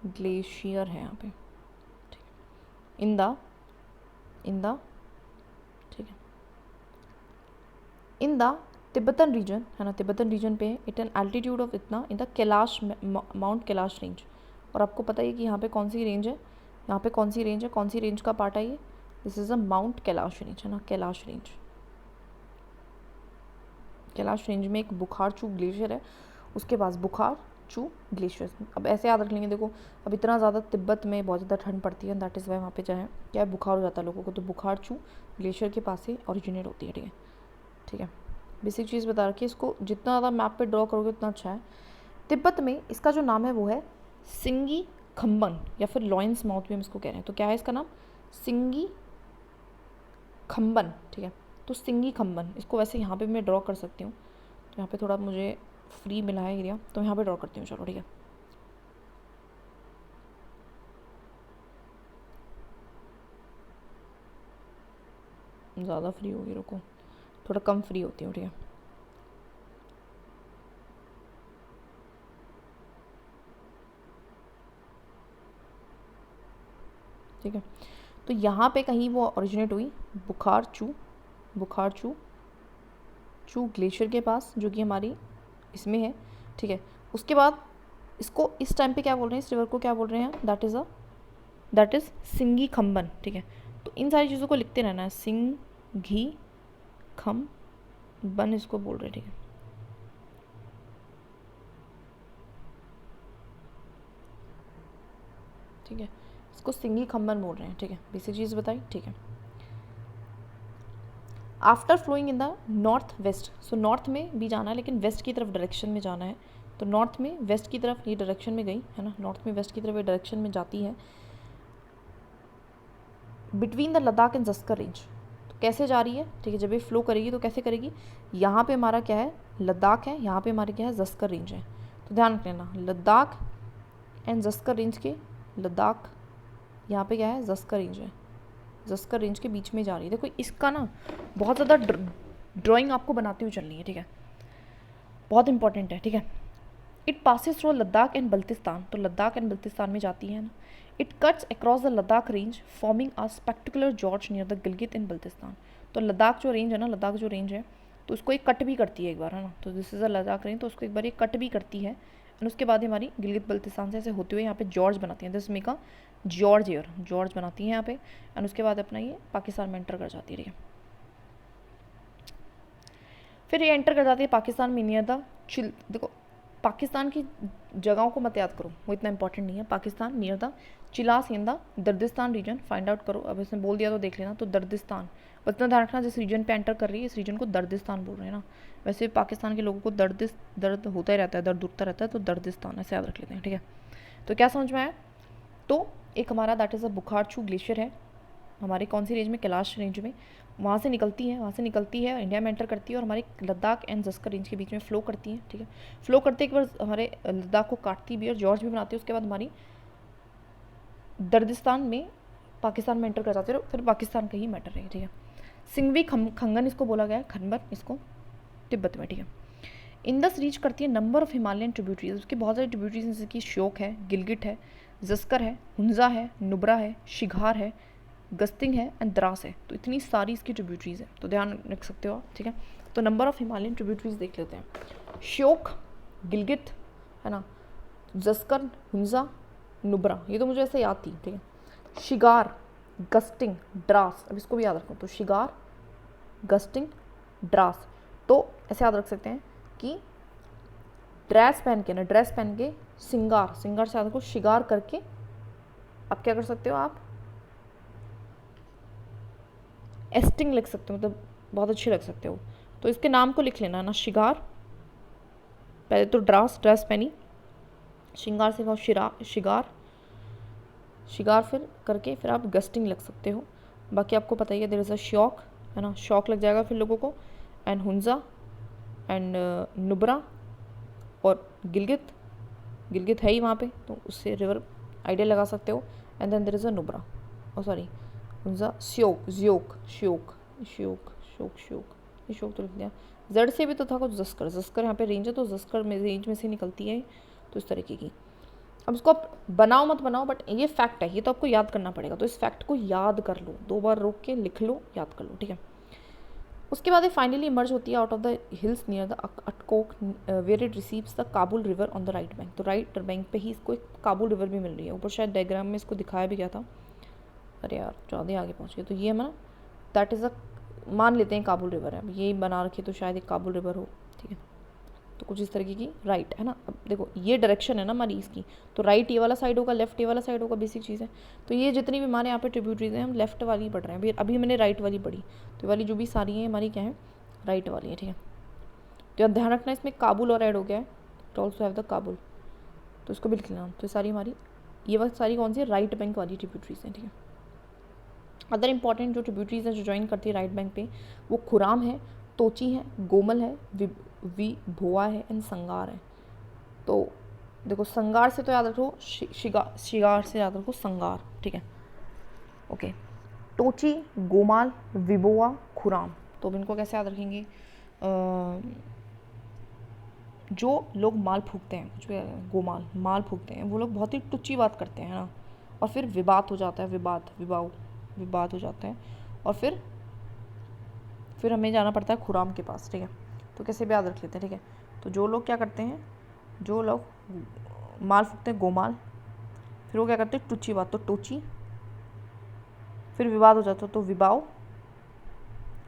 ग्लेशियर है यहाँ पे, ठीक है, इन द ठीक है, इन द तिब्बतन रीजन, है ना, तिब्बतन रीजन पे है। इट एन एल्टीट्यूड ऑफ इतना in the Kailash, mount Kailash range. और आपको पता है कि यहाँ पे कौन सी रेंज है, यहाँ पे कौन सी रेंज है, कौन सी रेंज का पार्ट है ये? This is a mount Kailash range, है ना, कैलाश रेंज। कैलाश रेंज में एक बुखारचू ग्लेशियर है, उसके पास बुखारचू ग्लेशियर। अब ऐसे याद रख लेंगे, देखो अब इतना ज़्यादा तिब्बत में बहुत ज़्यादा ठंड पड़ती है, दैट इज़ वाई वहाँ पे चाहे क्या है, बुखार हो जाता है लोगों को, तो बुखारचू ग्लेशियर के पास से ओरिजिनेट होती है, ठीक है, ठीक है। बेसिक चीज़ बता रखी है, इसको जितना ज़्यादा मैप पे ड्रॉ करोगे उतना अच्छा है। तिब्बत में इसका जो नाम है वो है सिंगी खम्बन, या फिर लॉयंस माउथ भी हम इसको कह रहे हैं। तो क्या है इसका नाम? सिंगी खम्बन, ठीक है। तो सिंगी खम्बन, इसको वैसे यहाँ पे मैं ड्रॉ कर सकती हूँ, तो यहाँ पे थोड़ा मुझे फ्री मिला है एरिया, तो यहाँ पे ड्रॉ करती हूँ, चलो ठीक है। ज़्यादा फ्री होगी, रुको, थोड़ा कम फ्री होती हूँ, ठीक है। ठीक है, तो यहाँ पे कहीं वो ओरिजिनेट हुई बुखारचू ग्लेशियर के पास, जो कि हमारी इसमें है, ठीक है। उसके बाद इसको इस टाइम पे क्या बोल रहे हैं, इस रिवर को क्या बोल रहे हैं? दैट इज़ सिंगी खम्बन, ठीक है। तो इन सारी चीज़ों को लिखते रहना है, सिंगी खम्बन इसको बोल रहे हैं, ठीक है। ठीक है, इसको सिंगी खम्बन बोल रहे हैं, ठीक है। बेसिक चीज़ बताई, ठीक है। After flowing in the north west, so north में भी जाना है लेकिन वेस्ट की तरफ डायरेक्शन में जाना है, तो नॉर्थ में वेस्ट की तरफ ये डायरेक्शन में गई, है ना, नॉर्थ में वेस्ट की तरफ ये डायरेक्शन में जाती है, between the Ladakh and Zaskar range. तो कैसे जा रही है, ठीक है, जब ये फ्लो करेगी तो कैसे करेगी? यहाँ पे हमारा क्या है, लद्दाख है, यहाँ पे हमारे क्या है, जस्कर रेंज है। तो ध्यान रख लेना, लद्दाख एंड जस्कर रेंज के, लद्दाख यहाँ पे क्या है, जस्कर रेंज है, जस्कर रेंज के बीच में जा रही है। देखो इसका ना बहुत ज़्यादा ड्राइंग आपको बनाते हुए चलनी है, ठीक है, बहुत इंपॉर्टेंट है, ठीक है। It passes through Ladakh and Baltistan, तो लद्दाख एंड बल्तिस्तान में जाती है ना। It cuts across the Ladakh range forming a spectacular gorge near the Gilgit in Baltistan. तो लद्दाख जो रेंज है ना, लद्दाख जो रेंज है, तो उसको एक कट भी करती है एक बार, है ना। तो this is a Ladakh range, तो उसको एक बार ये कट भी करती है, एंड उसके बाद हमारी गिलगित बल्तिस्तान से ऐसे होते हुए यहाँ पे जॉर्ज बनाती है, this make a George air, George बनाती है यहाँ पे, एंड उसके बाद अपना ये पाकिस्तान में एंटर कर जाती है, ठीक है। फिर ये एंटर कर जाती है पाकिस्तान में नियर द चिल, देखो पाकिस्तान की जगहों को मत याद करो, वो इतना इंपॉर्टेंट नहीं है। Pakistan near the Chilas in the Dardistan region, find out करो, अब इसने बोल दिया तो देख लेना। तो दर्दिस्तान, बस इतना ध्यान रखना जिस रीजन पे एंटर कर रही है इस रीजन को दर्दिस्तान बोल रहे हैं ना। वैसे पाकिस्तान के लोगों को दर्द होता ही रहता है, दर्द उठता रहता है, तो दर्दिस्तान ऐसे याद रख लेते हैं, ठीक है। तो क्या समझ में आया? तो एक हमारा दैट इज़ अ बुखारचू ग्लेशियर है हमारी कौन सी रेंज में, कैलाश रेंज में, वहाँ से निकलती है इंडिया में एंटर करती है और हमारे लद्दाख एंड जस्कर रेंज के बीच में फ्लो करती है, ठीक है। फ्लो करते एक बार हमारे लद्दाख को काटती भी और जॉर्ज भी बनाती है, उसके बाद हमारी दर्दिस्तान में पाकिस्तान में एंटर कर जाती है, फिर पाकिस्तान का ही मैटर है, ठीक है। सिंगवी खंगन इसको बोला गया है, खनबर इसको तिब्बत में, ठीक है। इंडस रीच करती है नंबर ऑफ हिमालयन ट्रिब्यूटरीज, उसकी बहुत सारी ट्रिब्यूटरीज जैसे कि श्योक है, गिलगिट है, जस्कर है, हुंजा है, नुब्रा है, शिघार है, गस्तिंग है एंड द्रास है। तो इतनी सारी इसकी ट्रिब्यूटरीज है, तो ध्यान रख सकते हो आप, ठीक है। तो नंबर ऑफ हिमालयन ट्रिब्यूटरीज देख लेते हैं। श्योक, गिलगित, है ना, जस्कर, हुंजा, नुब्रा, ये तो मुझे ऐसे याद थी, ठीक है। शिगार, गस्टिंग, ड्रास, अब इसको भी याद रखो, तो शिगार, गस्टिंग, ड्रास, तो ऐसे याद रख सकते हैं कि ड्रेस पहन के ना, ड्रेस पहन के सिंगार, सिंगार से याद रखो, शिगार करके आप क्या कर सकते हो, आप एस्टिंग लिख सकते हो, मतलब बहुत अच्छे लग सकते हो। तो इसके नाम को लिख लेना ना, शिगार, पहले तो ड्रास, ड्रेस पहनी, श्रृंगार से कहो शिगार, शिगार फिर करके फिर आप गस्टिंग लग सकते हो। बाकी आपको पता ही है, देयर इज़ अ शौक, है ना, शौक लग जाएगा फिर लोगों को, एंड हुंजा, एंड नुब्रा, और गिलगित, गिलगित है ही वहाँ पे, तो उससे रिवर आइडिया लगा सकते हो। And then there is a Nubra, oh sorry Hunza, Shyok, ज्योक, श्योक, श्योक, श्योक, श्योक, ये श्योक तो लिख दिया। जड़ से भी तो था कुछ जस्कर, जस्कर यहाँ पे रेंज है, तो जस्कर में रेंज में से निकलती है, तो इस तरीके की। अब इसको आप बनाओ मत बनाओ, बट ये फैक्ट है, ये तो आपको याद करना पड़ेगा, तो इस फैक्ट को याद कर लो, 2 बार रोक के लिख लो, याद कर लो, ठीक है। उसके बाद ये फाइनली इमर्ज होती है out of the hills near the Attock, where it receives the Kabul river on the right bank. तो राइट बैंक पे ही इसको एक काबुल रिवर भी मिल रही है, ऊपर शायद डायग्राम में इसको दिखाया भी गया था, अरे यार ज़्यादा आगे पहुँच गए। तो ये ना दैट इज़ अ, मान लेते हैं काबुल रिवर है, अब ये बना रखी तो शायद एक काबुल रिवर हो, ठीक है। तो कुछ इस तरीके की राइट है ना। अब देखो ये डायरेक्शन है ना हमारी इसकी, तो राइट ये वाला साइड होगा, लेफ्ट ये वाला साइड होगा, बेसिक चीज़ है। तो ये जितनी भी हमारे यहाँ पे ट्रिब्यूटरीज हैं, हम लेफ्ट वाली पढ़ रहे हैं, अभी मैंने राइट वाली पढ़ी, तो ये वाली जो भी सारी हैं हमारी क्या है, राइट वाली है, ठीक है। तो ध्यान रखना इसमें काबुल और ऐड हो गया है, it also have the Kabul, तो इसको भी लिख लेना। तो सारी हमारी ये वक्त सारी कौन सी राइट बैंक वाली ट्रिब्यूटरीज हैं, ठीक है। अदर इंपॉर्टेंट जो ट्रिब्यूटरीज हैं जो ज्वाइन करती है राइट बैंक पे, वो खुराम है, तोची है, गोमल है, भोआ है, एंड संगार है। तो देखो संगार से तो याद रखो शिगार से याद रखो संगार, ठीक है, ओके। टोची, गोमाल, विबोआ, खुराम, तो इनको कैसे याद रखेंगे, जो लोग माल फूकते हैं, कुछ भी गोमाल माल फूकते हैं, वो लोग बहुत ही टुच्ची बात करते हैं ना, और फिर विवाद हो जाता है, विवाद हो जाता है, और फिर हमें जाना पड़ता है खुराम के पास, ठीक है। तो कैसे भी याद रख लेते हैं, ठीक है। तो जो लोग क्या करते हैं, जो लोग माल फूकते हैं गोमाल, फिर वो क्या करते हैं टुच्ची बात, तो टोची, फिर विवाद हो जाता है तो विवाओ,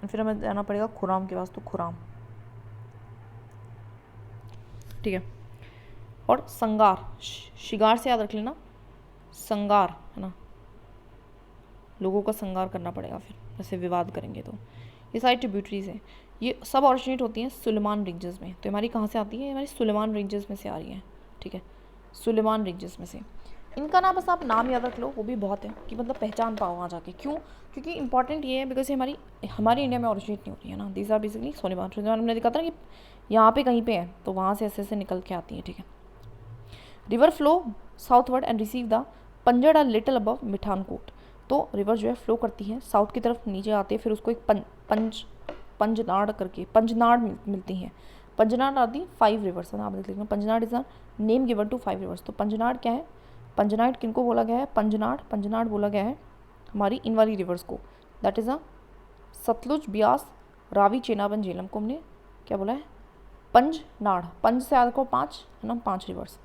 फिर हमें जाना पड़ेगा खुराम के पास, तो खुराम, ठीक है। और संगार, शिगार से याद रख लेना, संगार है ना, लोगों का संगार करना पड़ेगा फिर ऐसे विवाद करेंगे। तो ये सारी ट्रिब्यूटरीज हैं, ये सब ऑरिजिनेट होती हैं सुलेमान रेंजेस में। तो हमारी कहाँ से आती है, हमारी सुलेमान रेंजेस में से आ रही हैं, ठीक है, सुलेमान रेंजेस में से। इनका ना बस आप नाम याद रख लो, वो भी बहुत है कि मतलब पहचान पाओ वहाँ जाके, क्यों, क्योंकि इंपॉर्टेंट ये है बिकॉज ये हमारी इंडिया में ऑरिजिनेट नहीं होती है ना, दीज आर बेसिकली सुलेमान। हमने देखा था ना कि यहाँ पे कहीं पे है, तो वहाँ से ऐसे ऐसे निकल के आती है, ठीक है। River flow southward and receive the Panjnad a little above Mithankot. तो रिवर जो है फ्लो करती है साउथ की तरफ, नीचे आती है, फिर उसको एक पंजनाड़ करके पंजनाड़ मिलती हैं। पंजनाड़ आर दी 5 रिवर्स है ना, आप देख लेंगे Panjnad is a name given to 5 rivers. तो पंजनाड़ क्या है, पंजनाड़ किनको बोला गया है, पंजनाड़ बोला गया है हमारी इन वाली रिवर्स को, that is a Sutlej, Beas, Ravi, Chenab, Jhelum को हमने क्या बोला है, पंजनाड़, पंज से याद को 5 है ना, 5 रिवर्स।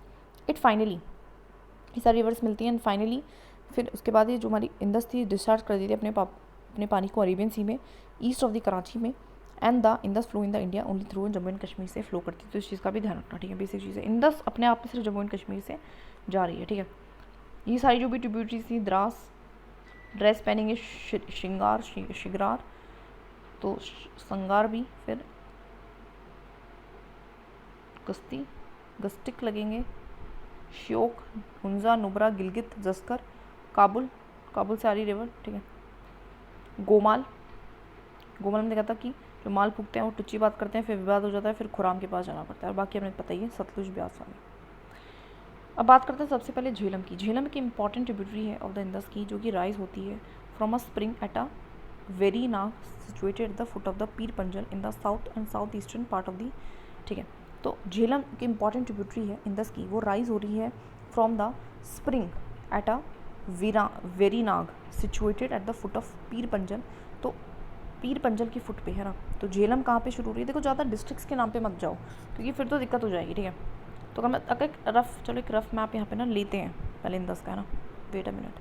इट फाइनली ये सारी रिवर्स मिलती हैं, एंड फाइनली फिर उसके बाद ये जो हमारी इंडस थी डिस्चार्ज कर दी थी अपने पानी को अरेबियन सी में, ईस्ट ऑफ द कराची में, and the Indus flow in the India only through Jammu and Kashmir से फ्लो करती है। तो इस चीज़ का भी ध्यान रखना, ठीक है, बेसिक चीज़ है। इंडस अपने आप में सिर्फ जम्मू एंड कश्मीर से जा रही है, ठीक है। ये सारी जो भी ट्रिब्यूटरीज थी, द्रास, ड्रेस पहनेंगे, श्रृंगार, शिगरार, तो संगार भी, फिर गस्टिक लगेंगे, श्योक, हुंजा, नुब्रा, गिलगित, जस्कर, काबुल से आ रही रिवर, ठीक है। गोमाल में देखा था कि जो माल फूकते हैं वो टुच्ची बात करते हैं, फिर विवाद हो जाता है, फिर खुराम के पास जाना पड़ता है, और बाकी हमें पता ही है सतलुज, ब्यास वाली। अब बात करते हैं सबसे पहले झेलम की। झेलम की इंपॉर्टेंट ट्रिब्यूटरी है ऑफ द इंडस की, जो कि राइज होती है from a spring at a Verinag situated at the foot of the Pir Panjal in the south and south eastern part of the, ठीक है। तो झेलम की इंपॉर्टेंट ट्रिब्यूटरी है इंडस की, वो राइज हो रही है from the spring at a Verinag situated at the foot of पीर पंजल। तो पीर पंजल की फुट पे है ना। तो झेलम कहाँ पे शुरू हो रही है, देखो ज़्यादा डिस्ट्रिक्ट्स के नाम पे मत जाओ क्योंकि फिर तो दिक्कत हो जाएगी, ठीक है। तो अगर मैं अगर एक रफ़ मैप यहाँ पे ना लेते हैं पहले इंदस का, है ना। Wait a minute,